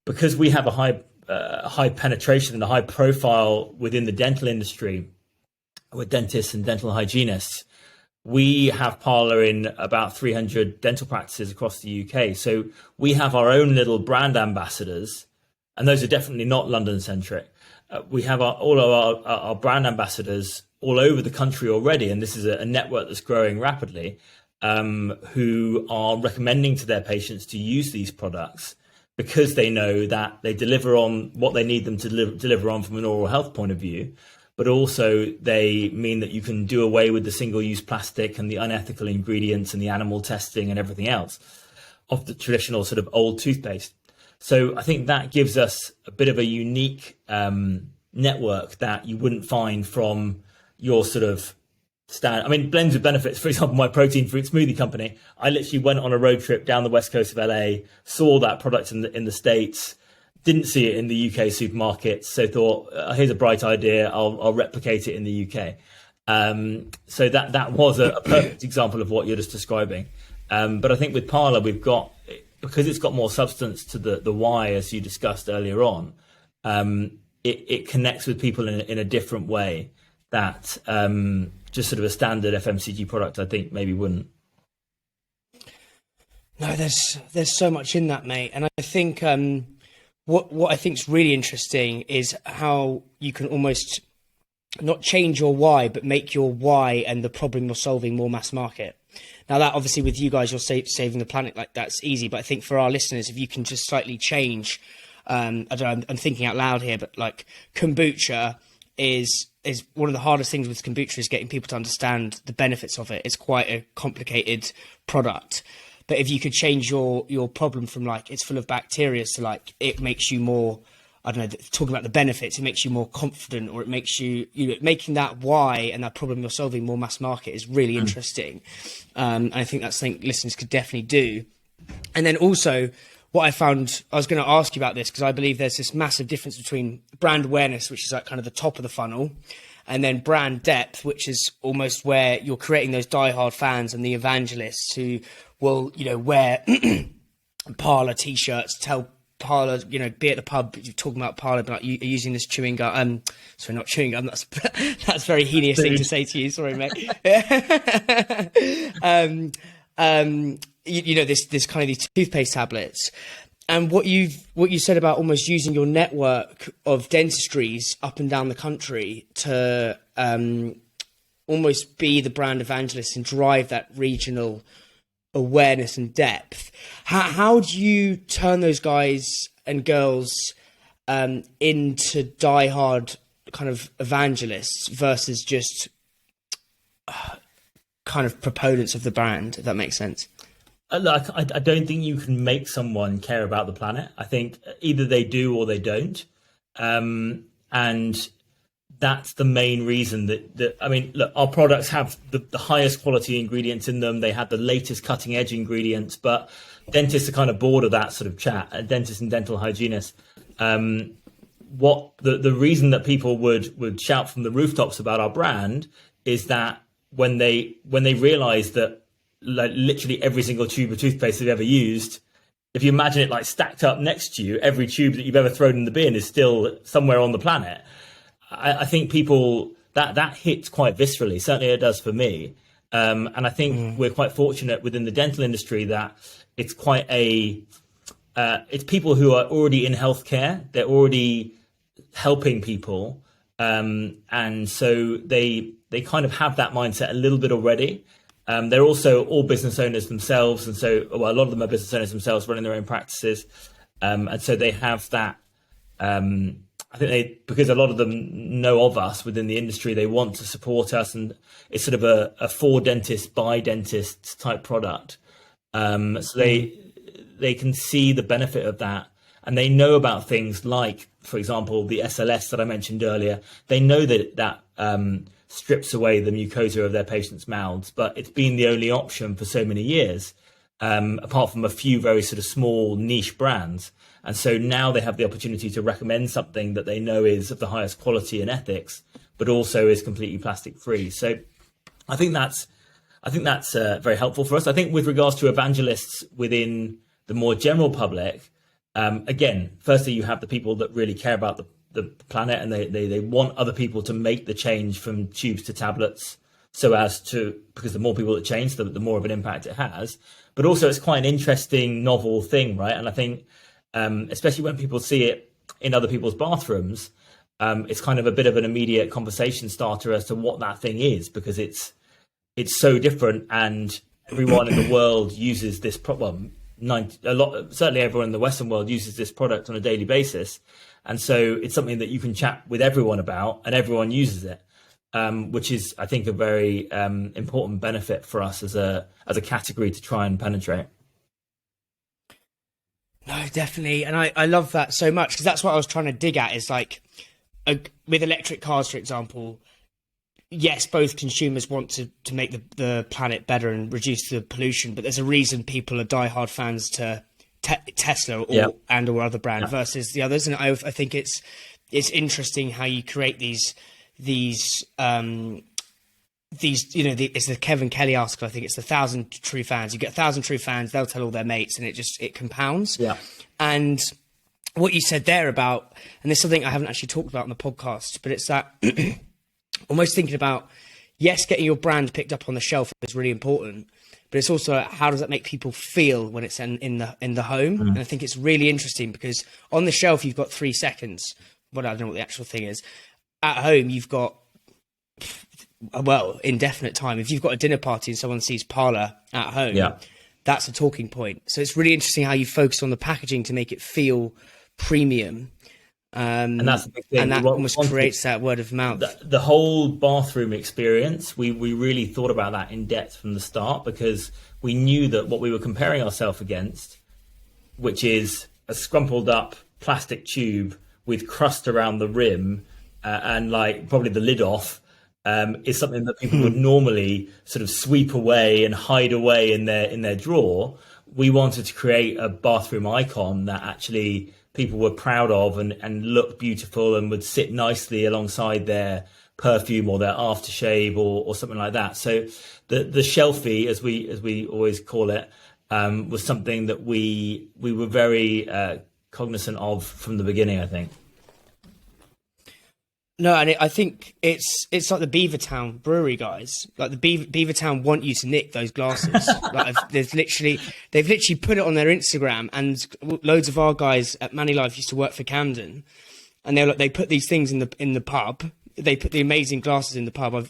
because we have a high penetration and a high profile within the dental industry with dentists and dental hygienists, we have PÄRLA in about 300 dental practices across the UK. So we have our own little brand ambassadors, and those are definitely not London-centric. We have all of our brand ambassadors all over the country already, and this is a network that's growing rapidly, who are recommending to their patients to use these products because they know that they deliver on what they need them to deliver on from an oral health point of view, but also they mean that you can do away with the single-use plastic and the unethical ingredients and the animal testing and everything else of the traditional sort of old toothpaste. So I think that gives us a bit of a unique network that you wouldn't find from your sort of stand. I mean, blends with benefits. For example, my protein fruit smoothie company, I literally went on a road trip down the west coast of LA, saw that product in the States, didn't see it in the UK supermarkets, so thought, here's a bright idea, I'll replicate it in the UK. So that was a perfect example of what you're just describing. But I think with PÄRLA, we've got, because it's got more substance to the why, as you discussed earlier on, it connects with people in a different way that just sort of a standard FMCG product, I think, maybe wouldn't. No, there's so much in that, mate. And I think what I think is really interesting is how you can almost not change your why, but make your why and the problem you're solving more mass market. Now, that obviously with you guys, you're saving the planet, like that's easy. But I think for our listeners, if you can just slightly change, I don't know, I'm thinking out loud here, but like kombucha is one of the hardest things with kombucha is getting people to understand the benefits of it. It's quite a complicated product. But if you could change your problem from like it's full of bacteria to like it makes you more, I don't know, talking about the benefits, it makes you more confident, or it makes you making that why and that problem you're solving more mass market is really interesting. And I think that's something listeners could definitely do. And then also what I found, I was going to ask you about this because I believe there's this massive difference between brand awareness, which is like kind of the top of the funnel, and then brand depth, which is almost where you're creating those diehard fans and the evangelists who will, wear PÄRLA t-shirts, tell PÄRLA, be at the pub, you're talking about PÄRLA, but like using this chewing gum. Sorry, not chewing gum. That's a very heinous thing to say to you. Sorry, mate. This kind of these toothpaste tablets. And what you said about almost using your network of dentistries up and down the country to almost be the brand evangelist and drive that regional awareness and depth. How do you turn those guys and girls into diehard kind of evangelists versus just kind of proponents of the brand, if that makes sense? Look, I don't think you can make someone care about the planet. I think either they do or they don't. And that's the main reason that I mean, look, our products have the highest quality ingredients in them. They have the latest cutting edge ingredients, but dentists are kind of bored of that sort of chat. Dentists and dental hygienists, what the reason that people would shout from the rooftops about our brand is that when they realize that like literally every single tube of toothpaste they've ever used, if you imagine it like stacked up next to you, every tube that you've ever thrown in the bin is still somewhere on the planet. I think people that hits quite viscerally. Certainly it does for me. And I think we're quite fortunate within the dental industry that it's quite it's people who are already in healthcare. They're already helping people. And so they kind of have that mindset a little bit already. They're also all business owners themselves. And so a lot of them are business owners themselves running their own practices. And so they have that, I think because a lot of them know of us within the industry, they want to support us, and it's sort of a for dentists by dentists type product. So they can see the benefit of that, and they know about things like, for example, the SLS that I mentioned earlier. They know that strips away the mucosa of their patients' mouths, but it's been the only option for so many years, apart from a few very sort of small niche brands. And so now they have the opportunity to recommend something that they know is of the highest quality and ethics, but also is completely plastic free. So I think that's very helpful for us. I think with regards to evangelists within the more general public, again, firstly, you have the people that really care about the planet, and they want other people to make the change from tubes to tablets, because the more people that change, the more of an impact it has. But also it's quite an interesting, novel thing, right? And I think, especially when people see it in other people's bathrooms, it's kind of a bit of an immediate conversation starter as to what that thing is, because it's so different, and everyone in the world uses this problem. Certainly everyone in the Western world uses this product on a daily basis, and so it's something that you can chat with everyone about, and everyone uses it, which is, I think, a very important benefit for us as a category to try and penetrate. No, definitely. And I love that so much, because that's what I was trying to dig at, is like with electric cars, for example, yes, both consumers want to make the planet better and reduce the pollution, but there's a reason people are diehard fans to Tesla or other brand versus the others. And I think it's interesting how you create these it's the Kevin Kelly article. I think it's 1,000 true fans. You get 1,000 true fans, they'll tell all their mates, and it compounds. Yeah. And what you said there about, and there's something I haven't actually talked about on the podcast, but it's that almost thinking about, yes, getting your brand picked up on the shelf is really important, but it's also how does that make people feel when it's in the home? And I think it's really interesting, because on the shelf you've got 3 seconds. Well, I don't know what the actual thing is. At home you've got, well, indefinite time. If you've got a dinner party and someone sees PÄRLA at home, that's a talking point. So it's really interesting how you focus on the packaging to make it feel premium. And that's the big thing. And that almost creates that word of mouth. The whole bathroom experience, we really thought about that in depth from the start, because we knew that what we were comparing ourselves against, which is a scrumpled up plastic tube with crust around the rim and like probably the lid off, is something that people would normally sort of sweep away and hide away in their drawer. We wanted to create a bathroom icon that actually people were proud of and looked beautiful and would sit nicely alongside their perfume or their aftershave or something like that. So the shelfie, as we always call it, was something that we were very cognizant of from the beginning, I think. No, and I think it's like the Beavertown brewery guys. Like the Beavertown want you to nick those glasses. Like they've literally put it on their Instagram, and loads of our guys at Manny Life used to work for Camden, and they put these things in the pub. They put the amazing glasses in the pub.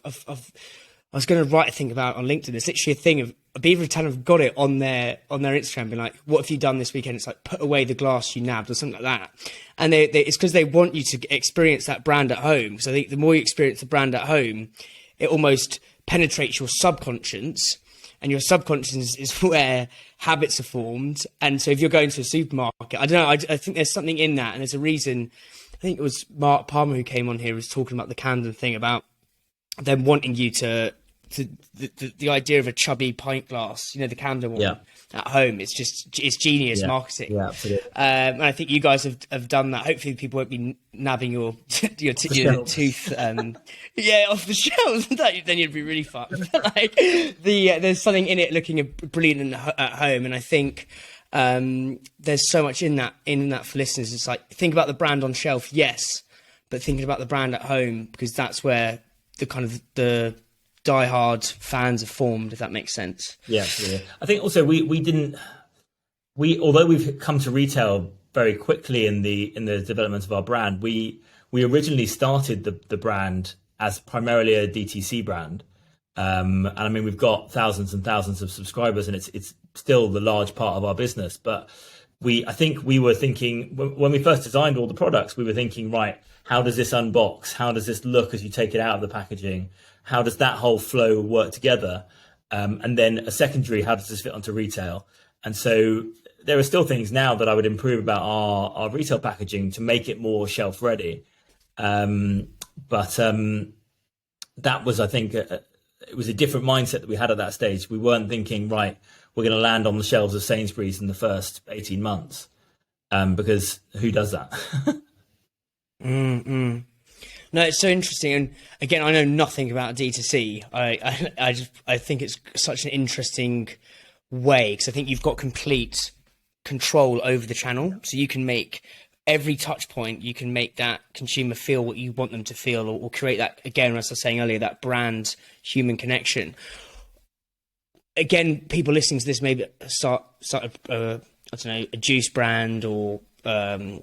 I was going to write a thing about it on LinkedIn. It's literally a thing of Beavertown have got it on their Instagram, being like, "What have you done this weekend?" It's like, "Put away the glass you nabbed," or something like that. And it's because they want you to experience that brand at home. Because I think the more you experience the brand at home, it almost penetrates your subconscious, and your subconscious is where habits are formed. And so if you're going to a supermarket, I don't know, I think there's something in that, and there's a reason. I think it was Mark Palmer who came on here was talking about the Camden thing about them wanting you to the idea of a chubby pint glass, the Camden one at home. It's genius marketing. Yeah, absolutely. And I think you guys have done that. Hopefully, people won't be nabbing your tooth, off the shelves. Then you'd be really fucked. Like there's something in it looking brilliant at home, and I think there's so much in that for listeners. It's like, think about the brand on shelf, yes, but thinking about the brand at home, because that's where the kind of the diehard fans are formed, if that makes sense. Yeah. I think also although we've come to retail very quickly in the development of our brand, we originally started the brand as primarily a DTC brand. And I mean, we've got thousands and thousands of subscribers, and it's still the large part of our business. But I think we were thinking, when we first designed all the products, we were thinking, right, how does this unbox? How does this look as you take it out of the packaging? How does that whole flow work together? And then a secondary, how does this fit onto retail? And so there are still things now that I would improve about our retail packaging to make it more shelf ready. But that was, I think, it was a different mindset that we had at that stage. We weren't thinking, right, we're going to land on the shelves of Sainsbury's in the first 18 months, because who does that? No, it's so interesting. And again, I know nothing about D2C. I think it's such an interesting way, because I think you've got complete control over the channel. So you can make every touch point, you can make that consumer feel what you want them to feel, or create that, again, as I was saying earlier, that brand human connection. Again, people listening to this maybe start a juice brand or a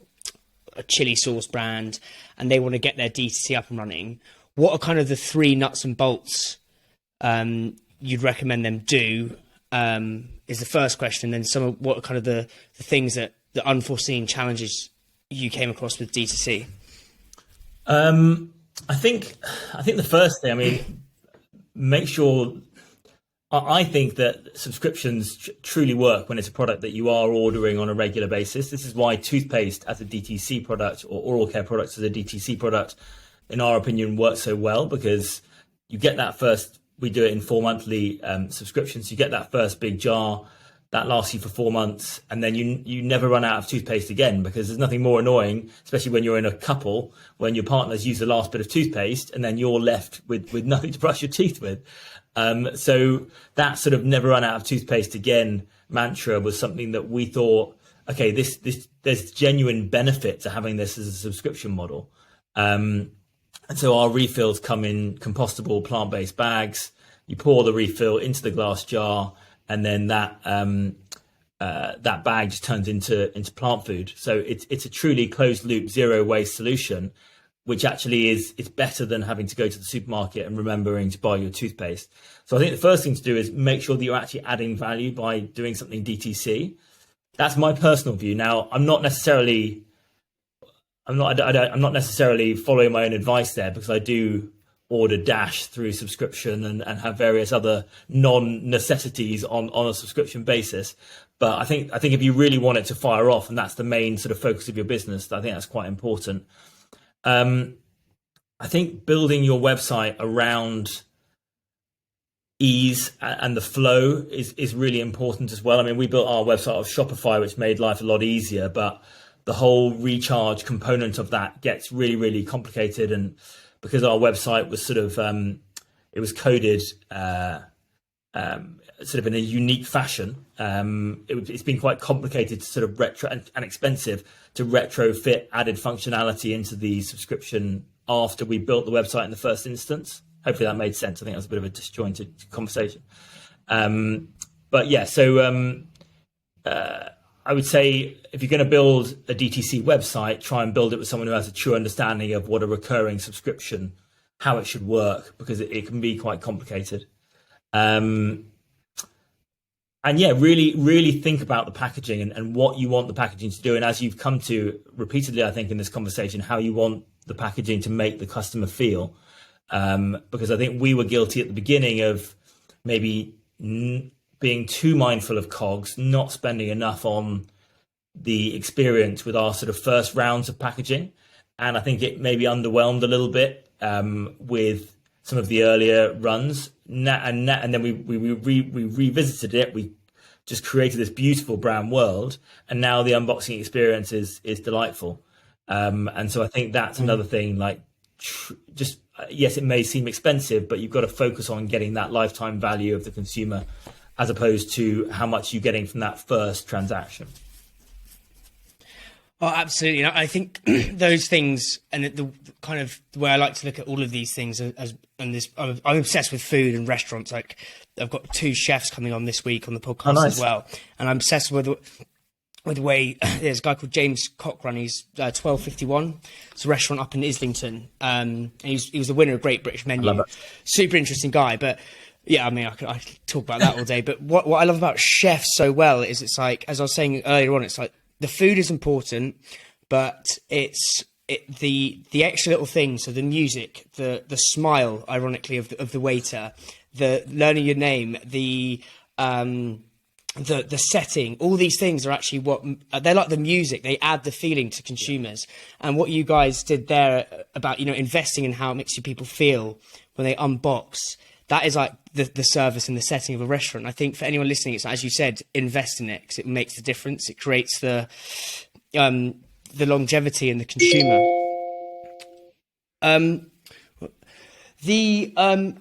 chili sauce brand, and they want to get their D2C up and running. What are kind of the 3 nuts and bolts you'd recommend them do, is the first question. Then what are kind of the things the unforeseen challenges you came across with D2C? I think the first thing, I mean, make sure, I think that subscriptions truly work when it's a product that you are ordering on a regular basis. This is why toothpaste as a DTC product, or oral care products as a DTC product, in our opinion, works so well, because you get that first, we do it in 4 monthly subscriptions. You get that first big jar that lasts you for 4 months, and then you never run out of toothpaste again, because there's nothing more annoying, especially when you're in a couple, when your partner's used the last bit of toothpaste and then you're left with nothing to brush your teeth with. So that sort of never run out of toothpaste again mantra was something that we thought, okay, there's genuine benefit to having this as a subscription model. And so our refills come in compostable plant-based bags. You pour the refill into the glass jar, and then that bag just turns into plant food. So it's a truly closed loop, zero waste solution, which actually is better than having to go to the supermarket and remembering to buy your toothpaste. So I think the first thing to do is make sure that you're actually adding value by doing something DTC. That's my personal view. Now, I'm not necessarily following my own advice there, because I do order Dash through subscription and have various other non-necessities on a subscription basis. But I think if you really want it to fire off, and that's the main sort of focus of your business, I think that's quite important. I think building your website around ease and the flow is really important as well. I mean, we built our website off Shopify, which made life a lot easier, but the whole recharge component of that gets really, really complicated. And because our website was sort of, it was coded sort of in a unique fashion, it's been quite complicated to sort of and expensive to retrofit added functionality into the subscription after we built the website in the first instance. Hopefully that made sense. I think that was a bit of a disjointed conversation. But yeah, so I would say if you're going to build a DTC website, try and build it with someone who has a true understanding of what a recurring subscription, how it should work, because it can be quite complicated. And yeah, really, really think about the packaging and what you want the packaging to do. And as you've come to repeatedly, I think, in this conversation, how you want the packaging to make the customer feel. Because I think we were guilty at the beginning of maybe being too mindful of COGS, not spending enough on the experience with our sort of first rounds of packaging. And I think it maybe underwhelmed a little bit with some of the earlier runs. and then we revisited it. We just created this beautiful brand world, and now the unboxing experience is delightful. And so I think that's another thing. Like, just yes, it may seem expensive, but you've got to focus on getting that lifetime value of the consumer, as opposed to how much you're getting from that first transaction. Oh, absolutely. I think those things, and the kind of the way I like to look at all of these things I'm obsessed with food and restaurants. Like, I've got 2 chefs coming on this week on the podcast as well, and I'm obsessed with the way there's a guy called James Cochran. He's 1251. It's a restaurant up in Islington. And he was the winner of Great British Menu. Super interesting guy, but. Yeah, I mean, I could talk about that all day. But what I love about chefs so well is it's like, as I was saying earlier on, it's like the food is important, but it's the extra little things. So the music, the smile, ironically, of the waiter, the learning your name, the setting, all these things are actually they're like the music. They add the feeling to consumers. And what you guys did there about, investing in how it makes you people feel when they unbox, that is like the service and the setting of a restaurant. I think for anyone listening, it's, as you said, invest in it, because it makes the difference. It creates the longevity in the consumer. The other,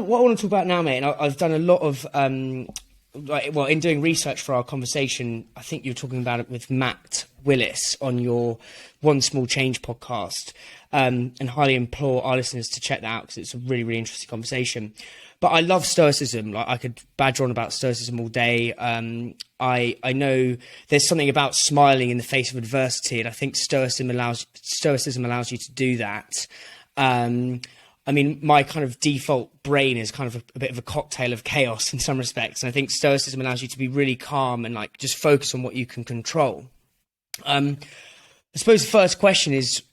what I want to talk about now, mate, and I've done a lot of in doing research for our conversation, I think you were talking about it with Matt Willis on your One Small Change podcast, and highly implore our listeners to check that out, because it's a really, really interesting conversation. But I love Stoicism. Like, I could badger on about Stoicism all day. I know there's something about smiling in the face of adversity, and I think Stoicism allows you to do that. I mean, my kind of default brain is kind of a bit of a cocktail of chaos in some respects. And I think Stoicism allows you to be really calm and like just focus on what you can control. I suppose the first question is,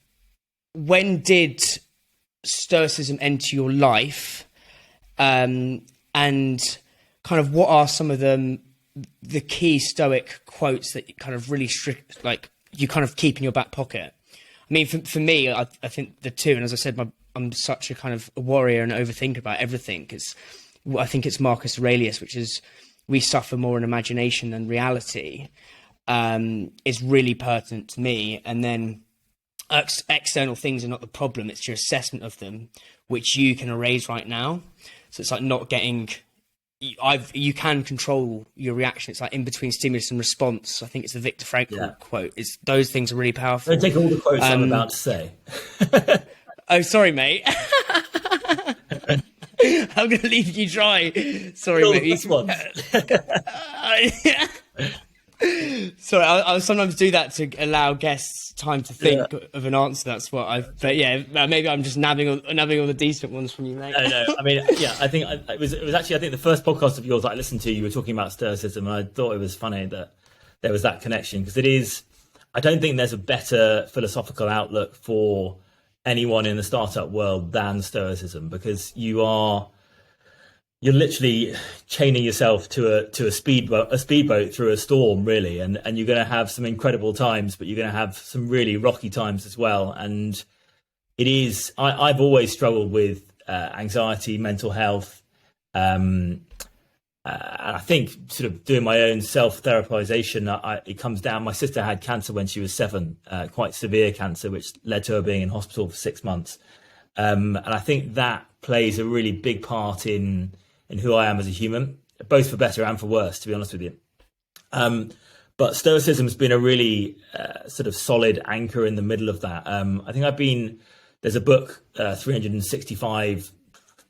when did Stoicism enter your life? And kind of what are some of the key Stoic quotes that you kind of really strict, like you kind of keep in your back pocket? I mean, for me, I think the two, and as I said, I'm such a kind of a warrior and overthinker about everything. I think it's Marcus Aurelius, which is, we suffer more in imagination than reality, is really pertinent to me. And then external things are not the problem. It's your assessment of them, which you can erase right now. So it's like not getting, you can control your reaction. It's like in between stimulus and response. I think it's the Viktor Frankl quote. Those things are really powerful. Don't take all the quotes I'm about to say. Oh, sorry, mate. I'm going to leave you dry. Sorry, mate. Sorry, I'll sometimes do that to allow guests time to think of an answer. That's what but yeah, maybe I'm just nabbing all the decent ones from you, mate. No. I mean, yeah, I think it was actually, I think the first podcast of yours that I listened to, you were talking about Stoicism, and I thought it was funny that there was that connection, because it is, I don't think there's a better philosophical outlook for anyone in the startup world than Stoicism, because you're literally chaining yourself to a speedboat through a storm, really, and you're going to have some incredible times, but you're going to have some really rocky times as well. And it is, I've always struggled with anxiety, mental health, and I think sort of doing my own self-therapization, it comes down. My sister had cancer when she was 7, quite severe cancer, which led to her being in hospital for 6 months. And I think that plays a really big part in who I am as a human, both for better and for worse, to be honest with you. But Stoicism has been a really sort of solid anchor in the middle of that. I think there's a book, 365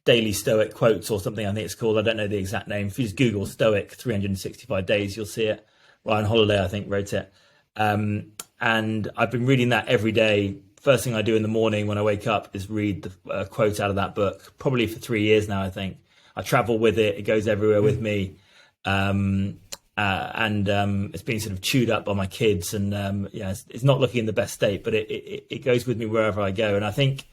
Daily Stoic Quotes or something, I think it's called. I don't know the exact name. If you just Google Stoic 365 days, you'll see it. Ryan Holiday, I think, wrote it. And I've been reading that every day. First thing I do in the morning when I wake up is read the quote out of that book, probably for 3 years now, I think. I travel with it. It goes everywhere with me. And it's been sort of chewed up by my kids. And it's not looking in the best state, but it goes with me wherever I go. And I think,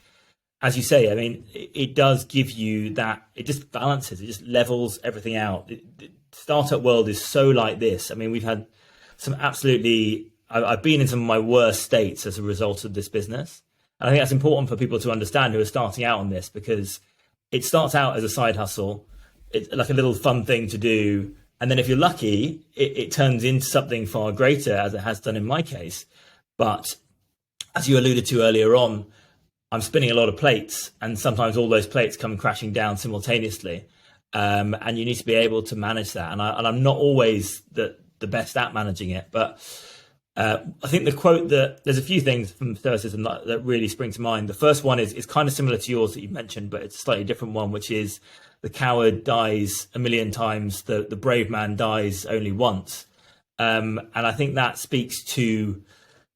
as you say, I mean, it does give you that, it just balances, it just levels everything out. The startup world is so like this. I mean, we've had some absolutely, I've been in some of my worst states as a result of this business. And I think that's important for people to understand who are starting out on this, because it starts out as a side hustle. It's like a little fun thing to do. And then if you're lucky, it turns into something far greater, as it has done in my case. But as you alluded to earlier on, I'm spinning a lot of plates, and sometimes all those plates come crashing down simultaneously. And you need to be able to manage that. And I'm not always the best at managing it. But I think the quote there's a few things from Stoicism that really spring to mind. The first one is kind of similar to yours that you mentioned, but it's a slightly different one, which is the coward dies a million times, the brave man dies only once. And I think that speaks to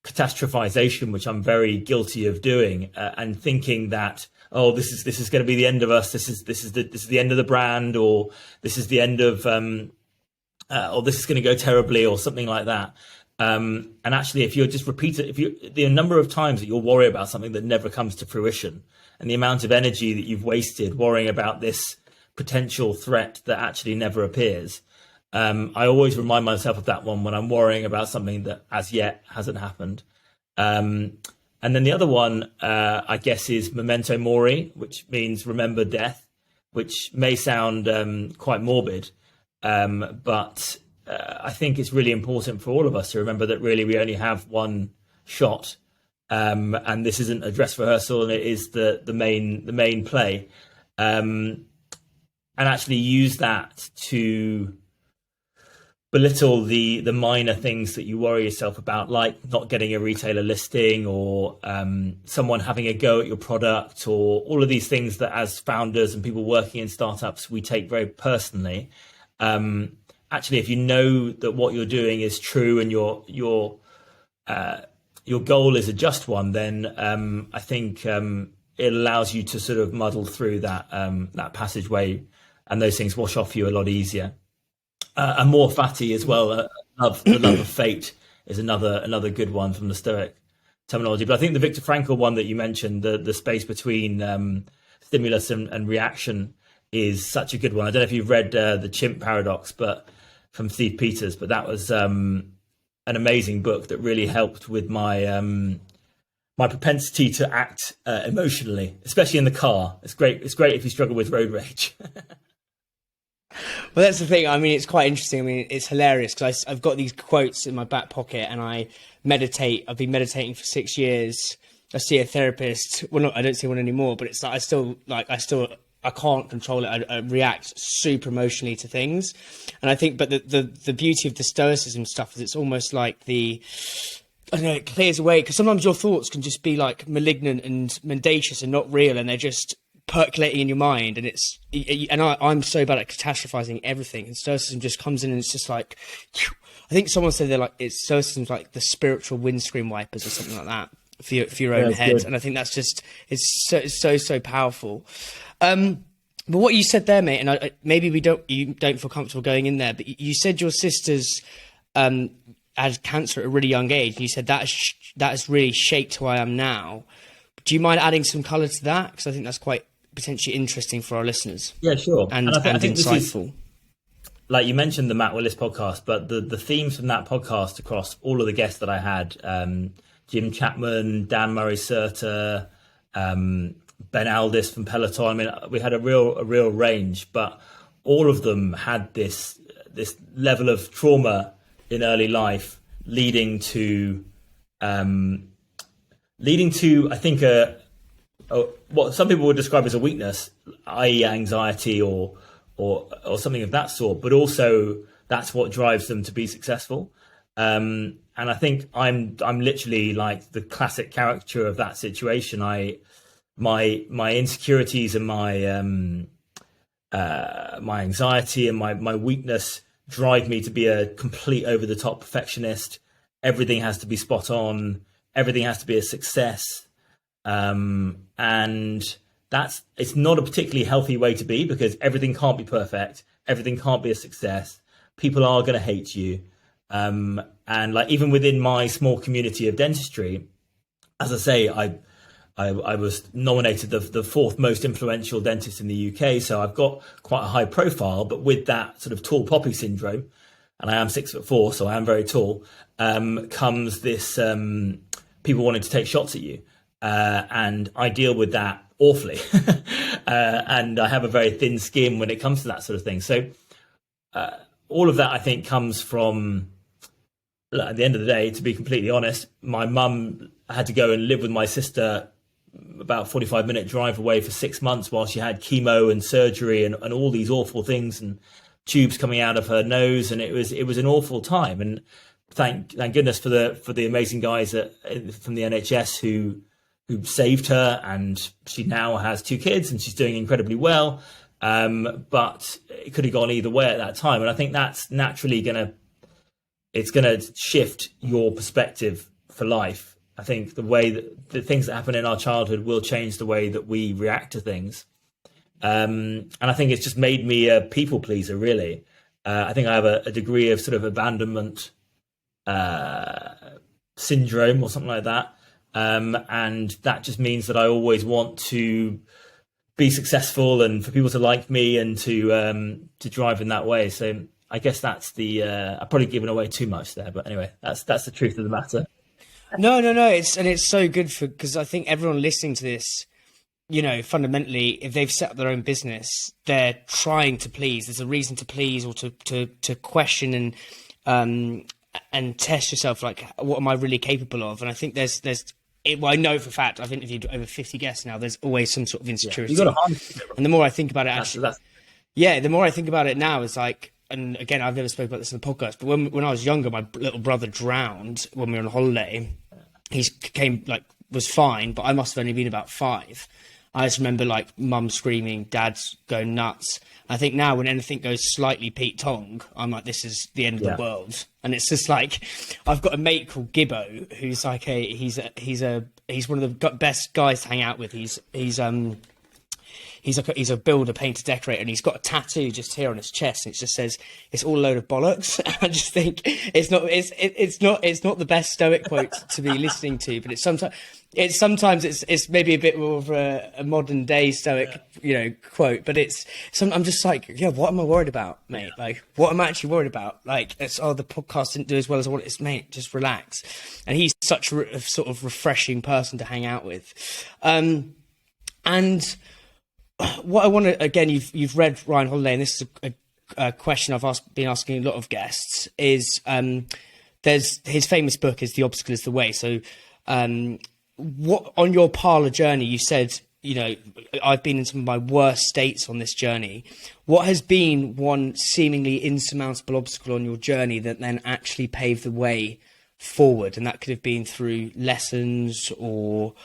catastrophization, which I'm very guilty of doing, and thinking that, oh, this is going to be the end of us. This is the end of the brand, or this is the end of, or this is going to go terribly, or something like that. And actually, if you're just the number of times that you'll worry about something that never comes to fruition, and the amount of energy that you've wasted worrying about this potential threat that actually never appears. I always remind myself of that one when I'm worrying about something that as yet hasn't happened. And then the other one, I guess, is memento mori, which means remember death, which may sound quite morbid, but I think it's really important for all of us to remember that really we only have one shot, and this isn't a dress rehearsal, and it is the main play, and actually use that to belittle the minor things that you worry yourself about, like not getting a retailer listing, or someone having a go at your product, or all of these things that as founders and people working in startups we take very personally. Actually, if you know that what you're doing is true and your goal is a just one, then I think it allows you to sort of muddle through that passageway, and those things wash off you a lot easier. And more fatty as well. The love of fate is another good one from the Stoic terminology. But I think the Viktor Frankl one that you mentioned, the space between stimulus and reaction, is such a good one. I don't know if you've read The Chimp Paradox, but from Steve Peters, but that was an amazing book that really helped with my my propensity to act emotionally, especially in the car. It's great if you struggle with road rage. Well, that's the thing. I mean, it's quite interesting. I mean, it's hilarious because I've got these quotes in my back pocket, and I meditate. I've been meditating for 6 years. I see a therapist. Well, I don't see one anymore, but it's like I can't control it. I react super emotionally to things, and I think. But the beauty of the Stoicism stuff is it's almost like I don't know, it clears away, because sometimes your thoughts can just be like malignant and mendacious and not real, and they're just percolating in your mind, and I'm so bad at catastrophizing everything, and Stoicism just comes in and it's just like, I think someone said Stoicism's like the spiritual windscreen wipers or something like that for your own head. Good. And I think that's just it's so powerful. But what you said there, mate, and maybe you don't feel comfortable going in there, but you said your sisters had cancer at a really young age, and you said that has really shaped who I am now. Do you mind adding some colour to that? Because I think that's quite potentially interesting for our listeners. Yeah, sure. And I think insightful. Like you mentioned the Matt Willis podcast, but the themes from that podcast across all of the guests that I had, Jim Chapman, Dan Murray-Serter, Ben Aldis from Peloton. I mean, we had a real range, but all of them had this level of trauma in early life, leading to I think what some people would describe as a weakness, i.e. anxiety or something of that sort, but also that's what drives them to be successful. And I think I'm literally like the classic caricature of that situation. My insecurities and my anxiety and my weakness drive me to be a complete over the top perfectionist. Everything has to be spot on. Everything has to be a success. And it's not a particularly healthy way to be, because everything can't be perfect. Everything can't be a success. People are going to hate you. And like, even within my small community of dentistry, as I say, I was nominated the fourth most influential dentist in the UK. So I've got quite a high profile, but with that sort of tall poppy syndrome, and I am 6'4", so I am very tall, comes this, people wanting to take shots at you. And I deal with that awfully. and I have a very thin skin when it comes to that sort of thing. So all of that, I think, comes from, at the end of the day, to be completely honest, my mum had to go and live with my sister about 45-minute drive away for 6 months while she had chemo and surgery and all these awful things and tubes coming out of her nose, and it was an awful time. And thank goodness for the amazing guys from the NHS who saved her, and she now has 2 kids and she's doing incredibly well. But it could have gone either way at that time, and I think that's naturally gonna shift your perspective for life. I think the way that the things that happen in our childhood will change the way that we react to things. And I think it's just made me a people pleaser, really. I think I have a degree of sort of abandonment syndrome or something like that. And that just means that I always want to be successful and for people to like me and to drive in that way. So I guess that's I've probably given away too much there, but anyway, that's the truth of the matter. No. It's so good because I think everyone listening to this, you know, fundamentally, if they've set up their own business, they're trying to please. There's a reason to please or to question and test yourself. Like, what am I really capable of? And I think well, I know for a fact, I've interviewed over 50 guests now. There's always some sort of insecurity. Yeah, you got to harness it. And the more I think about it, the more I think about it now, it's like, and again, I've never spoken about this in the podcast, but when I was younger, my little brother drowned when we were on holiday. He was fine, but I must have only been about 5. I just remember like mum screaming, dad's going nuts. I think now when anything goes slightly Pete Tong, I'm like, this is the end of the world. And it's just like, I've got a mate called Gibbo, who's like he's one of the best guys to hang out with. He's a builder, painter, decorator, and he's got a tattoo just here on his chest, and it just says, "It's all a load of bollocks." I just think it's not the best stoic quote to be listening to, but it's sometimes maybe a bit more of a modern day stoic, quote. But I'm just like, yeah, what am I worried about, mate? Yeah. Like, what am I actually worried about? Like, the podcast didn't do as well as I wanted. It's, mate, just relax. And he's such a sort of refreshing person to hang out with, and. What I want to, again, you've read Ryan Holiday, and this is a question I've been asking a lot of guests, is there's his famous book is The Obstacle is the Way. So what on your PÄRLA journey, you said, I've been in some of my worst states on this journey. What has been one seemingly insurmountable obstacle on your journey that then actually paved the way forward? And that could have been through lessons or,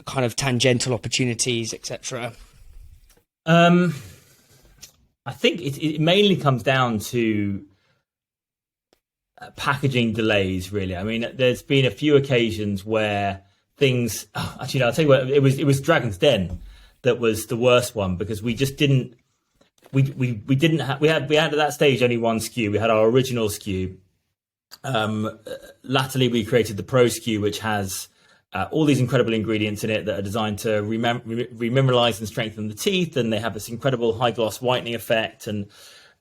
kind of tangential opportunities, etc. I think it mainly comes down to packaging delays, really. I mean, there's been a few occasions where things. Actually, no, I'll tell you what. It was Dragon's Den that was the worst one, because we just didn't. We had at that stage only one SKU. We had our original SKU. Latterly, we created the Pro SKU, which has all these incredible ingredients in it that are designed to remineralize and strengthen the teeth, and they have this incredible high gloss whitening effect. And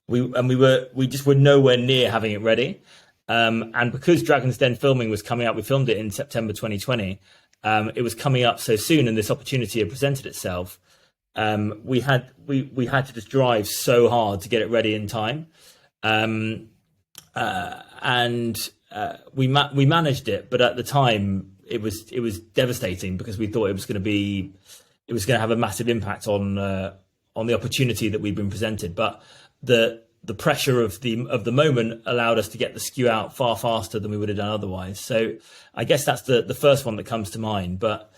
we just were nowhere near having it ready. And because Dragon's Den filming was coming up, we filmed it in September 2020. It was coming up so soon, and this opportunity had presented itself. We had to just drive so hard to get it ready in time, and we managed it. But at the time, it was devastating, because we thought it was going to have a massive impact on the opportunity that we'd been presented. But the pressure of the moment allowed us to get the SKU out far faster than we would have done otherwise. So I guess that's the first one that comes to mind. But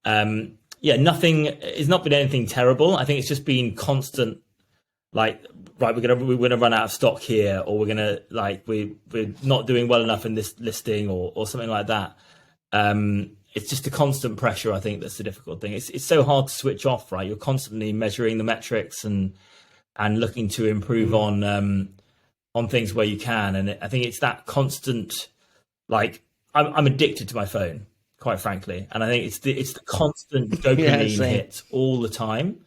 it's not been anything terrible. I think it's just been constant, like, right, we're gonna run out of stock here, or we're gonna, like, we're not doing well enough in this listing, or something like that. It's just a constant pressure, I think, that's the difficult thing. It's so hard to switch off, right? You're constantly measuring the metrics and looking to improve on things where you can. And I think it's that constant, like, I'm addicted to my phone, quite frankly. And I think it's the constant dopamine hits all the time,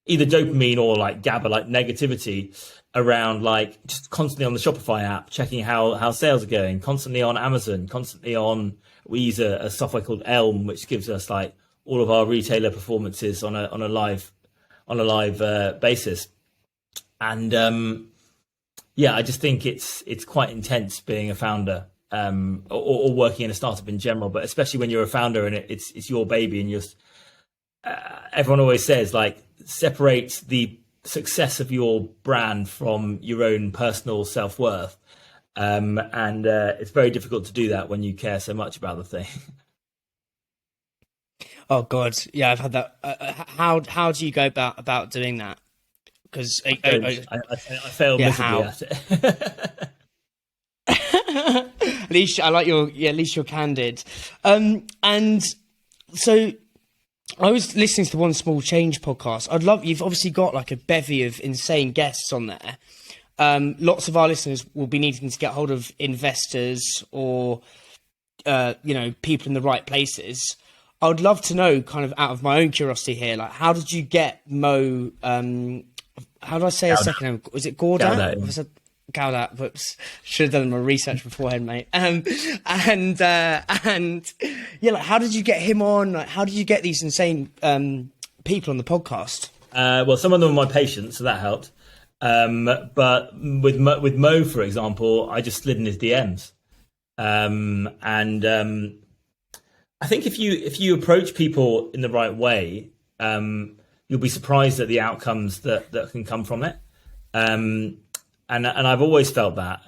either dopamine or like GABA, like negativity around, like, just constantly on the Shopify app, checking how sales are going, constantly on Amazon, constantly on, we use a software called Elm, which gives us like all of our retailer performances on a live basis. And I just think it's quite intense being a founder, or working in a startup in general, but especially when you're a founder and it's your baby, and everyone always says, like, separate the success of your brand from your own personal self-worth. And it's very difficult to do that when you care so much about the thing. Oh God, yeah, I've had that. How do you go about doing that? Because I fail miserably at it. At least I like at least you're candid. And so I was listening to the One Small Change podcast. You've obviously got like a bevy of insane guests on there. Lots of our listeners will be needing to get hold of investors or, people in the right places. I would love to know, kind of out of my own curiosity here, like, how did you get Mo, how do I say his second name? Was it Gaudat? Gaudat, whoops. Should have done my research beforehand, mate. Like, how did you get him on? Like, how did you get these insane people on the podcast? Well, some of them were my patients, so that helped. But with Mo, for example, I just slid in his DMs. I think if you approach people in the right way, you'll be surprised at the outcomes that can come from it. And I've always felt that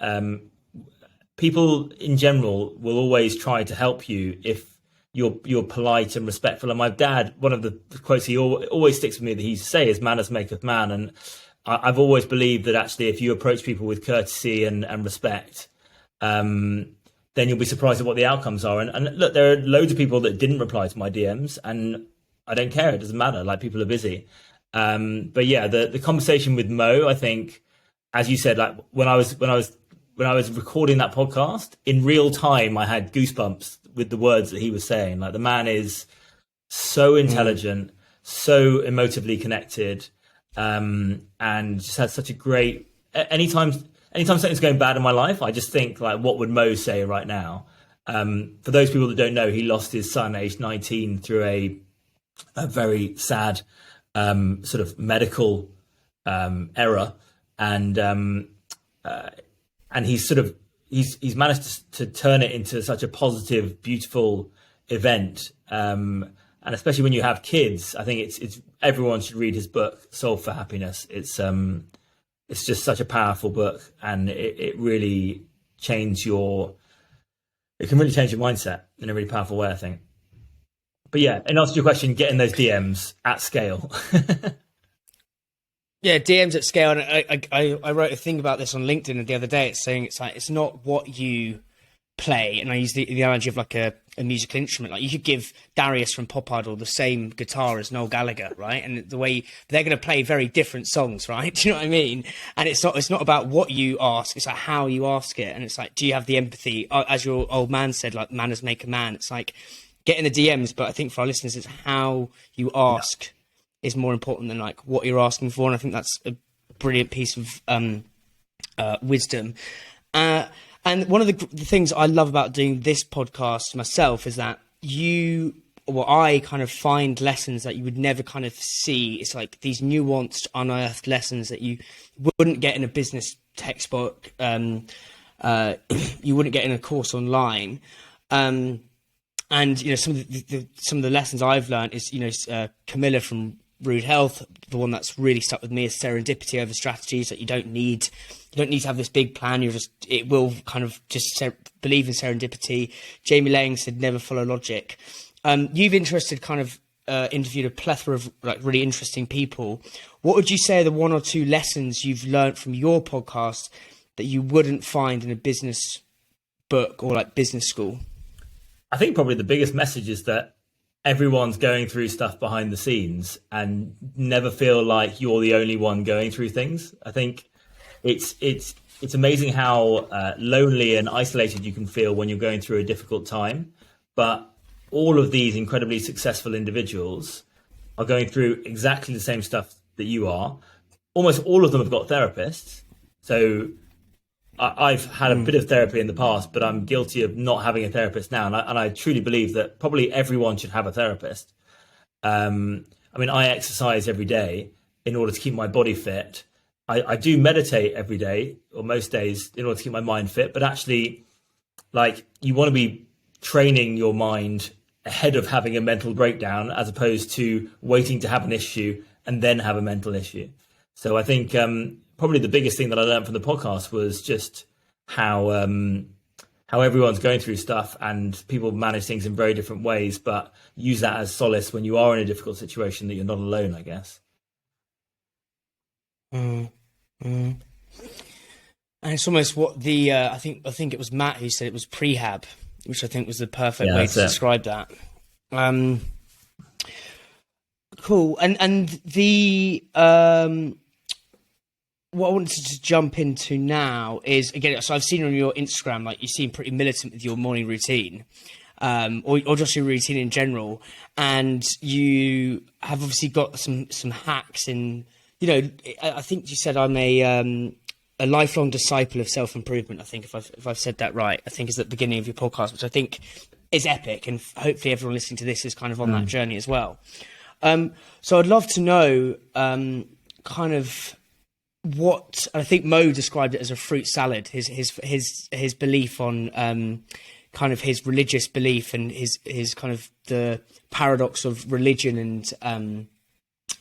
people in general will always try to help you if you're polite and respectful. And my dad, one of the quotes he always sticks with me that he used to say is "manners maketh man." And I've always believed that actually, if you approach people with courtesy and respect, then you'll be surprised at what the outcomes are. And look, there are loads of people that didn't reply to my DMs, and I don't care. It doesn't matter. Like, people are busy. But yeah, the conversation with Mo, I think, as you said, like when I was recording that podcast in real time, I had goosebumps with the words that he was saying. Like, the man is so intelligent, so emotively connected, and just had such a great. Anytime something's going bad in my life, I just think, like, what would Mo say right now? For those people that don't know, he lost his son aged 19 through a very sad sort of medical error, and he's managed to turn it into such a positive, beautiful event. And especially when you have kids, I think it's everyone should read his book, Solve for Happiness. It's just such a powerful book, and it really can really change your mindset in a really powerful way, I think. But yeah, in answer to your question, getting those DMs at scale. Yeah, DMs at scale. And I wrote a thing about this on LinkedIn the other day. It's saying it's not what you play, and I use the analogy of like a musical instrument. Like, you could give Darius from Pop Idol the same guitar as Noel Gallagher, right? And the way they're going to play very different songs, right? Do you know what I mean? And it's not about what you ask; it's like how you ask it. And it's like, do you have the empathy? As your old man said, like, manners make a man. It's like getting the DMs, but I think for our listeners, it's how you ask is more important than like what you're asking for. And I think that's a brilliant piece of wisdom. And one of the things I love about doing this podcast myself is that I kind of find lessons that you would never kind of see. It's like these nuanced, unearthed lessons that you wouldn't get in a business textbook. You wouldn't get in a course online. And, some of the lessons I've learned is, Camilla from Rude Health, the one that's really stuck with me is serendipity over strategies. That you don't need to have this big plan. It will kind of just believe in serendipity. Jamie Lang said never follow logic. You've interviewed a plethora of like really interesting people. What would you say are the one or two lessons you've learned from your podcast that you wouldn't find in a business book or like business school? I think probably the biggest message is that everyone's going through stuff behind the scenes, and never feel like you're the only one going through things. I think it's amazing how lonely and isolated you can feel when you're going through a difficult time. But all of these incredibly successful individuals are going through exactly the same stuff that you are. Almost all of them have got therapists. So I've had a bit of therapy in the past, but I'm guilty of not having a therapist now. And I truly believe that probably everyone should have a therapist. I mean, I exercise every day in order to keep my body fit. I do meditate every day or most days in order to keep my mind fit, but actually, like, you want to be training your mind ahead of having a mental breakdown as opposed to waiting to have an issue and then have a mental issue. So I think probably the biggest thing that I learned from the podcast was just how everyone's going through stuff and people manage things in very different ways, but use that as solace when you are in a difficult situation, that you're not alone, I guess. And it's almost what the I think it was Matt who said it was prehab, which I think was the perfect way to describe that. Cool. And the what I wanted to jump into now is, again, so I've seen on your Instagram, like, you seem pretty militant with your morning routine, or just your routine in general, and you have obviously got some hacks in. You know, I think you said I'm a lifelong disciple of self-improvement. I think if I've said that right, I think is at the beginning of your podcast, which I think is epic, and hopefully everyone listening to this is kind of on that journey as well. So I'd love to know kind of what, I think Mo described it as a fruit salad. His belief on kind of his religious belief and his kind of the paradox of religion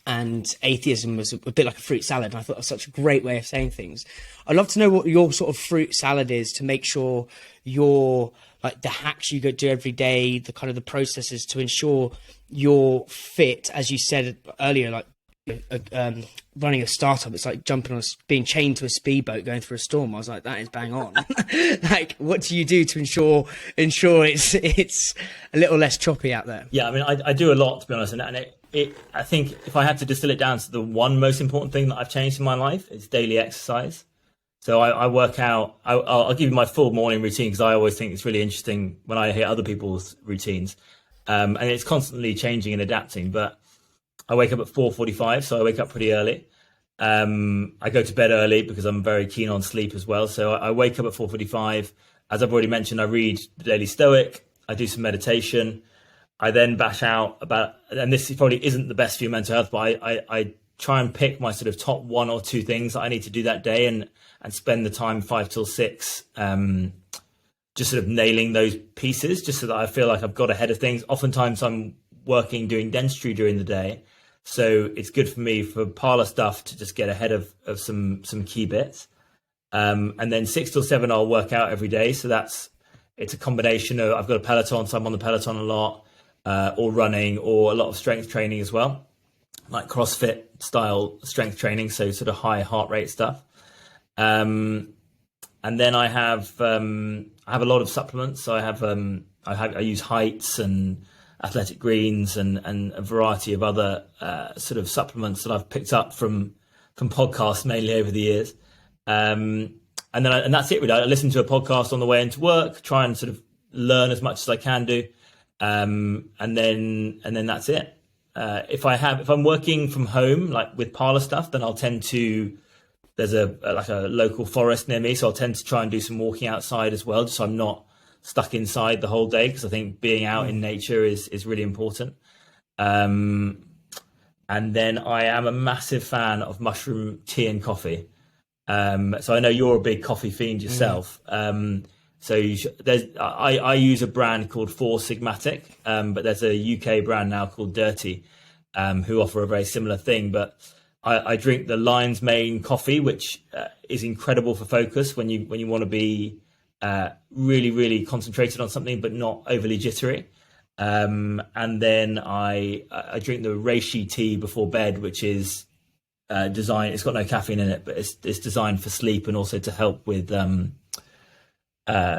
and atheism was a bit like a fruit salad. And I thought that was such a great way of saying things. I'd love to know what your sort of fruit salad is to make sure you're, like, the hacks you go do every day, the kind of the processes to ensure you're fit, as you said earlier, like running a startup. It's like being chained to a speedboat going through a storm. I was like, that is bang on. Like, what do you do to ensure it's a little less choppy out there? Yeah, I mean, I do a lot, to be honest, and I think if I had to distill it down to the one most important thing that I've changed in my life, it's daily exercise. So I work out. I'll give you my full morning routine because I always think it's really interesting when I hear other people's routines, and it's constantly changing and adapting. But I wake up at 4:45, so I wake up pretty early. I go to bed early because I'm very keen on sleep as well. So I wake up at 4:45. As I've already mentioned, I read the Daily Stoic. I do some meditation. I then bash out about, and this probably isn't the best for your mental health, but I try and pick my sort of top one or two things that I need to do that day and spend the time 5 till 6, just sort of nailing those pieces, just so that I feel like I've got ahead of things. Oftentimes I'm working doing dentistry during the day, so it's good for me for PÄRLA stuff to just get ahead of some key bits. And then 6 till 7 I'll work out every day, so it's a combination of, I've got a Peloton, so I'm on the Peloton a lot, or running, or a lot of strength training as well, like CrossFit style strength training, so sort of high heart rate stuff. And then I have a lot of supplements. So I use Heights and Athletic Greens and a variety of other sort of supplements that I've picked up from podcasts mainly over the years. And that's it really. I listen to a podcast on the way into work, try and sort of learn as much as I can do. And then that's it. If I'm working from home, like with PÄRLA stuff, then I'll tend to, there's a local forest near me, so I'll tend to try and do some walking outside as well, just so I'm not stuck inside the whole day, because I think being out in nature is really important. And then I am a massive fan of mushroom tea and coffee. So I know you're a big coffee fiend yourself. So I use a brand called Four Sigmatic, but there's a UK brand now called Dirty, who offer a very similar thing. But I drink the Lion's Mane coffee, which is incredible for focus when you want to be really, really concentrated on something, but not overly jittery. And then I drink the reishi tea before bed, which is designed. It's got no caffeine in it, but it's designed for sleep and also to help with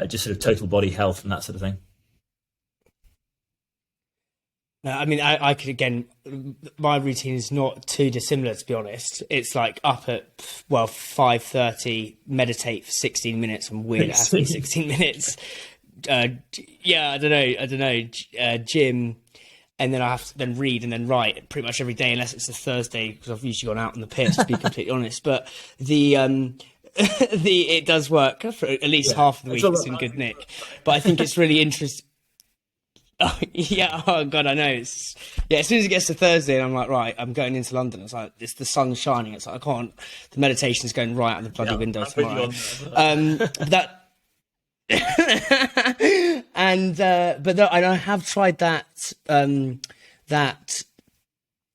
just sort of total body health and that sort of thing. No, I mean, I could, again, my routine is not too dissimilar, to be honest. It's like up at 5:30, meditate for 16 minutes, and weird it has to be 16 minutes. Yeah, I don't know. Gym, and then I have to then read and then write pretty much every day, unless it's a Thursday, because I've usually gone out on the piss, to be completely honest. But it does work for at least half of the week. It's in good nick. But I think it's really interesting. Yeah, oh god, I know. Yeah, as soon as it gets to Thursday, and I'm like, right, I'm going into London. It's like the sun's shining. It's like I can't. The meditation's going right out the bloody window tomorrow. That and but no, and I have tried that that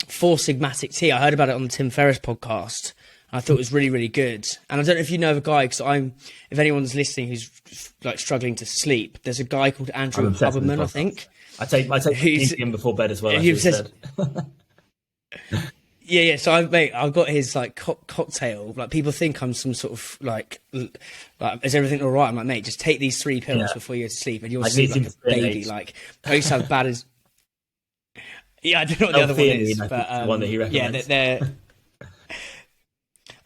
Four Sigmatic tea. I heard about it on the Tim Ferriss podcast. I thought it was really, really good. And I don't know if you know of a guy, because if anyone's listening who's like struggling to sleep, there's a guy called Andrew Huberman, I think. I take him before bed as well. Yeah. So I've got his like cocktail. Like people think I'm some sort of like is everything all right? I'm like, mate, just take these 3 pills before you go to sleep, and you'll sleep like a baby. Like I used to have bad as. Yeah, I don't know what the other one is, but the one that he recommends. They're.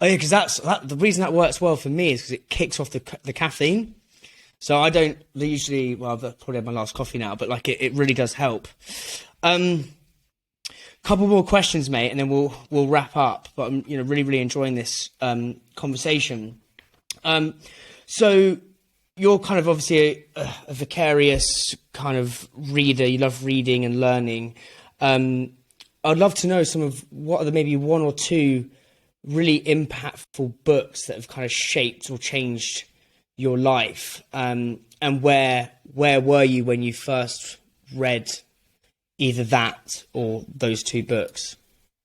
Oh yeah, because the reason that works well for me is because it kicks off the caffeine. So I don't usually. Well, I've probably had my last coffee now, but like it really does help. Couple more questions, mate, and then we'll wrap up. But I'm really really enjoying this conversation. So you're kind of obviously a vicarious kind of reader. You love reading and learning. I'd love to know some of what are the maybe 1 or 2 really impactful books that have kind of shaped or changed your life, and where were you when you first read either that or those 2 books?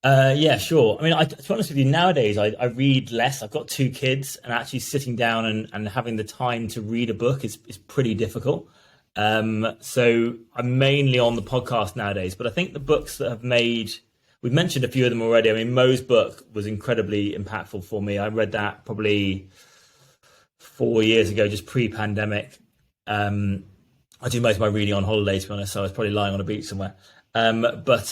Yeah, sure. I mean, to be honest with you, nowadays I read less. I've got 2 kids, and actually sitting down and having the time to read a book is pretty difficult. So I'm mainly on the podcast nowadays, but I think the books that have we've mentioned a few of them already. I mean, Mo's book was incredibly impactful for me. I read that probably 4 years ago, just pre-pandemic. I do most of my reading on holiday, to be honest, so I was probably lying on a beach somewhere. But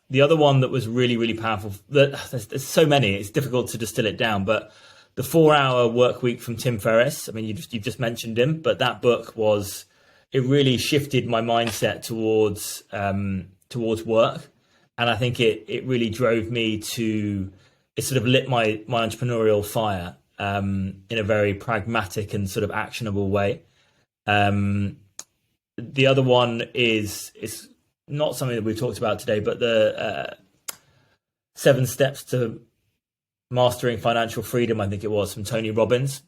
the other one that was really, really powerful, there's so many, it's difficult to distill it down, but the 4-Hour Work Week from Tim Ferriss, I mean, you've just mentioned him, but that book it really shifted my mindset towards work. And I think it really drove me it sort of lit my entrepreneurial fire in a very pragmatic and sort of actionable way. The other one is not something that we've talked about today, but the 7 Steps to Mastering Financial Freedom, I think it was, from Tony Robbins.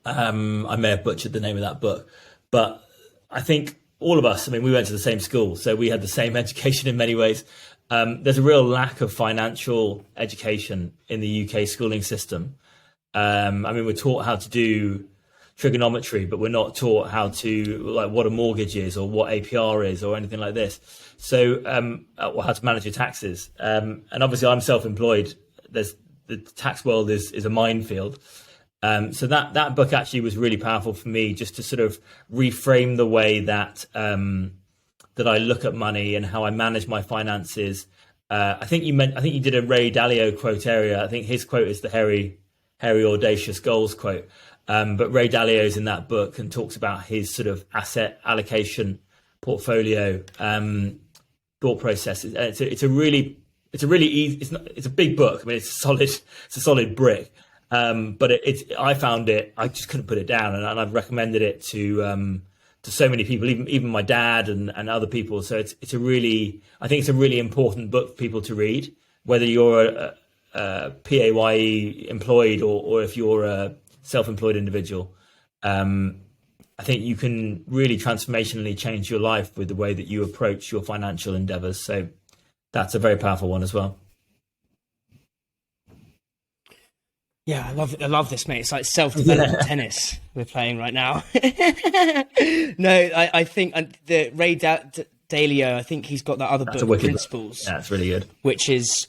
I may have butchered the name of that book, but I think all of us, I mean, we went to the same school, so we had the same education in many ways. There's a real lack of financial education in the UK schooling system. I mean, we're taught how to do trigonometry, but we're not taught how what a mortgage is or what APR is or anything like this. So, or how to manage your taxes. And obviously I'm self-employed. The tax world is a minefield. So that book actually was really powerful for me, just to sort of reframe the way that I look at money and how I manage my finances. I think you did a Ray Dalio quote earlier. I think his quote is the hairy audacious goals quote. But Ray Dalio's in that book and talks about his sort of asset allocation portfolio thought process. It's a really easy. It's a big book. I mean, it's a solid brick. But I found it. I just couldn't put it down, and I've recommended it to so many people, even my dad and other people. So I think it's a really important book for people to read, whether you're a PAYE employed or if you're a self-employed individual. I think you can really transformationally change your life with the way that you approach your financial endeavors. So that's a very powerful one as well. Yeah, I love this, mate. It's like self-development tennis we're playing right now. No, I think the Ray Dalio, I think he's got that other book, Principles. Yeah, it's really good. Which is,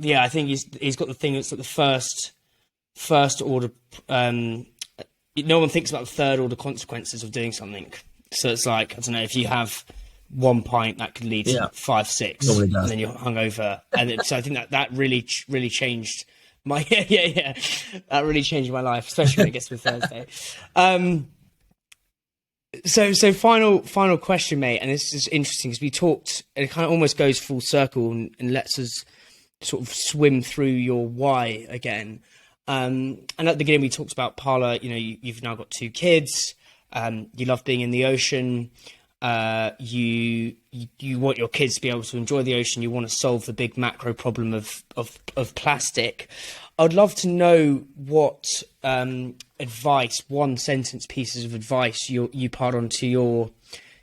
I think he's got the thing that's like the first order. No one thinks about the third order consequences of doing something. So it's like, I don't know, if you have 1 pint, that could lead to 5, 6, and then you're hungover. And so I think that really changed my that really changed my life, especially when it gets to Thursday. So final question, mate, and this is interesting because we talked, and it kind of almost goes full circle and lets us sort of swim through your why again. And at the beginning we talked about PÄRLA. You've now got 2 kids. You love being in the ocean. you want your kids to be able to enjoy the ocean. You want to solve the big macro problem of plastic. I'd love to know what advice, one sentence pieces of advice you part on to your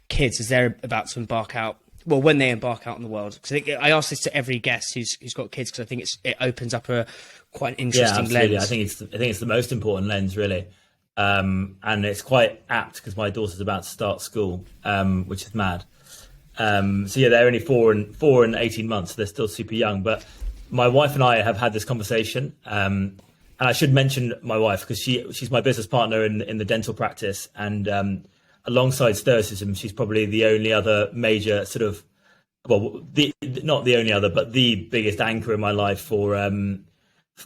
kids as they're about to embark out. Well, when they embark out in the world. Because I ask this to every guest who's got kids, because I think it opens up a quite an interesting lens. I think it's the most important lens, really. And it's quite apt because my daughter's about to start school, which is mad. So yeah, they're only 4 and 18 months. So they're still super young. But my wife and I have had this conversation. And I should mention my wife because she's my business partner in the dental practice. And alongside stoicism, she's probably the only other major sort of, well, not the only other, but the biggest anchor in my life for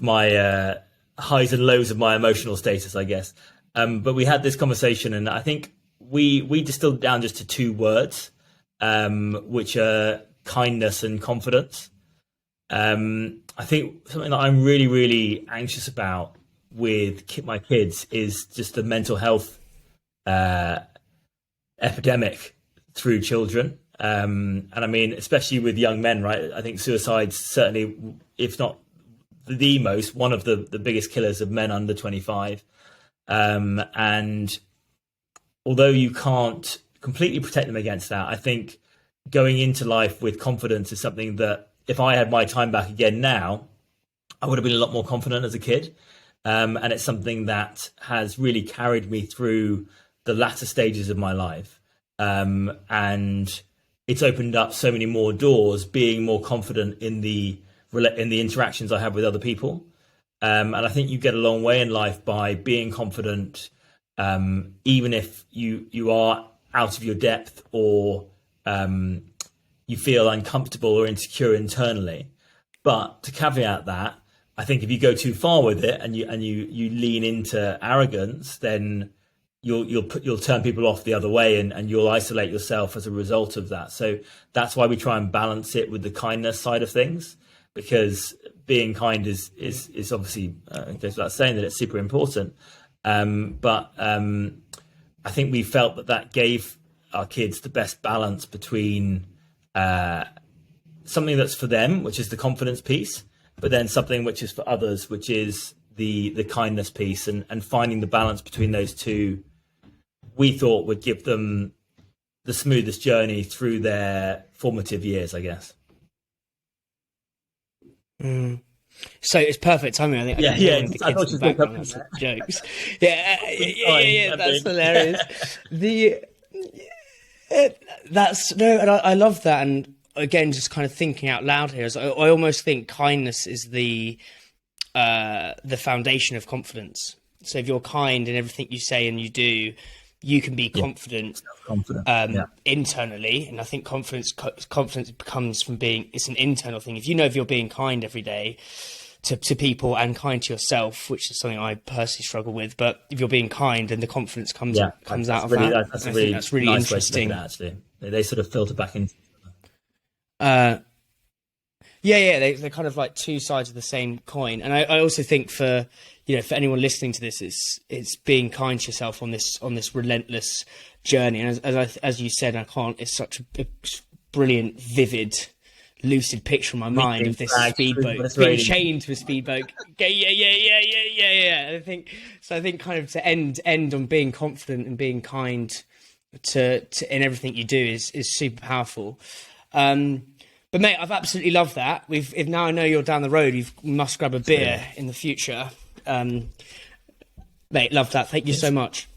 my highs and lows of my emotional status, I guess. But we had this conversation, and I think we distilled it down just to 2 words, which are kindness and confidence. I think something that I'm really, really anxious about with my kids is just the mental health epidemic through children. And I mean, especially with young men, right? I think suicide's certainly, if not the most, one of the biggest killers of men under 25. And although you can't completely protect them against that, I think going into life with confidence is something that if I had my time back again now, I would have been a lot more confident as a kid. And it's something that has really carried me through the latter stages of my life. And it's opened up so many more doors, being more confident in the interactions I have with other people. And I think you get a long way in life by being confident, even if you are out of your depth or you feel uncomfortable or insecure internally. But to caveat that, I think if you go too far with it and you lean into arrogance, then you'll turn people off the other way and you'll isolate yourself as a result of that. So that's why we try and balance it with the kindness side of things, because being kind is obviously goes without saying that it's super important. But I think we felt that gave our kids the best balance between something that's for them, which is the confidence piece, but then something which is for others, which is the kindness piece, and finding the balance between those two, we thought would give them the smoothest journey through their formative years, I guess. So it's perfect timing, I think. The kids in the background, jokes. Yeah, that's hilarious. And I love that. And again, just kind of thinking out loud here, I almost think kindness is the foundation of confidence. So if you're kind in everything you say and you do, you can be confident internally. And I think confidence comes from it's an internal thing. If you're being kind every day to people and kind to yourself, which is something I personally struggle with, but if you're being kind, then the confidence comes out of that. That's a really nice interesting. Way to look at it, actually. They sort of filter back into they're kind of like 2 sides of the same coin. And I also think for anyone listening to this, it's being kind to yourself on this relentless journey. And as you said, it's such a brilliant, vivid, lucid picture in my mind of this speedboat being chained to a speedboat. I think kind of to end on being confident and being kind to in everything you do is super powerful. But mate, I've absolutely loved that. If now I know you're down the road, you must grab a beer in the future. Mate, love that. Thank you so much.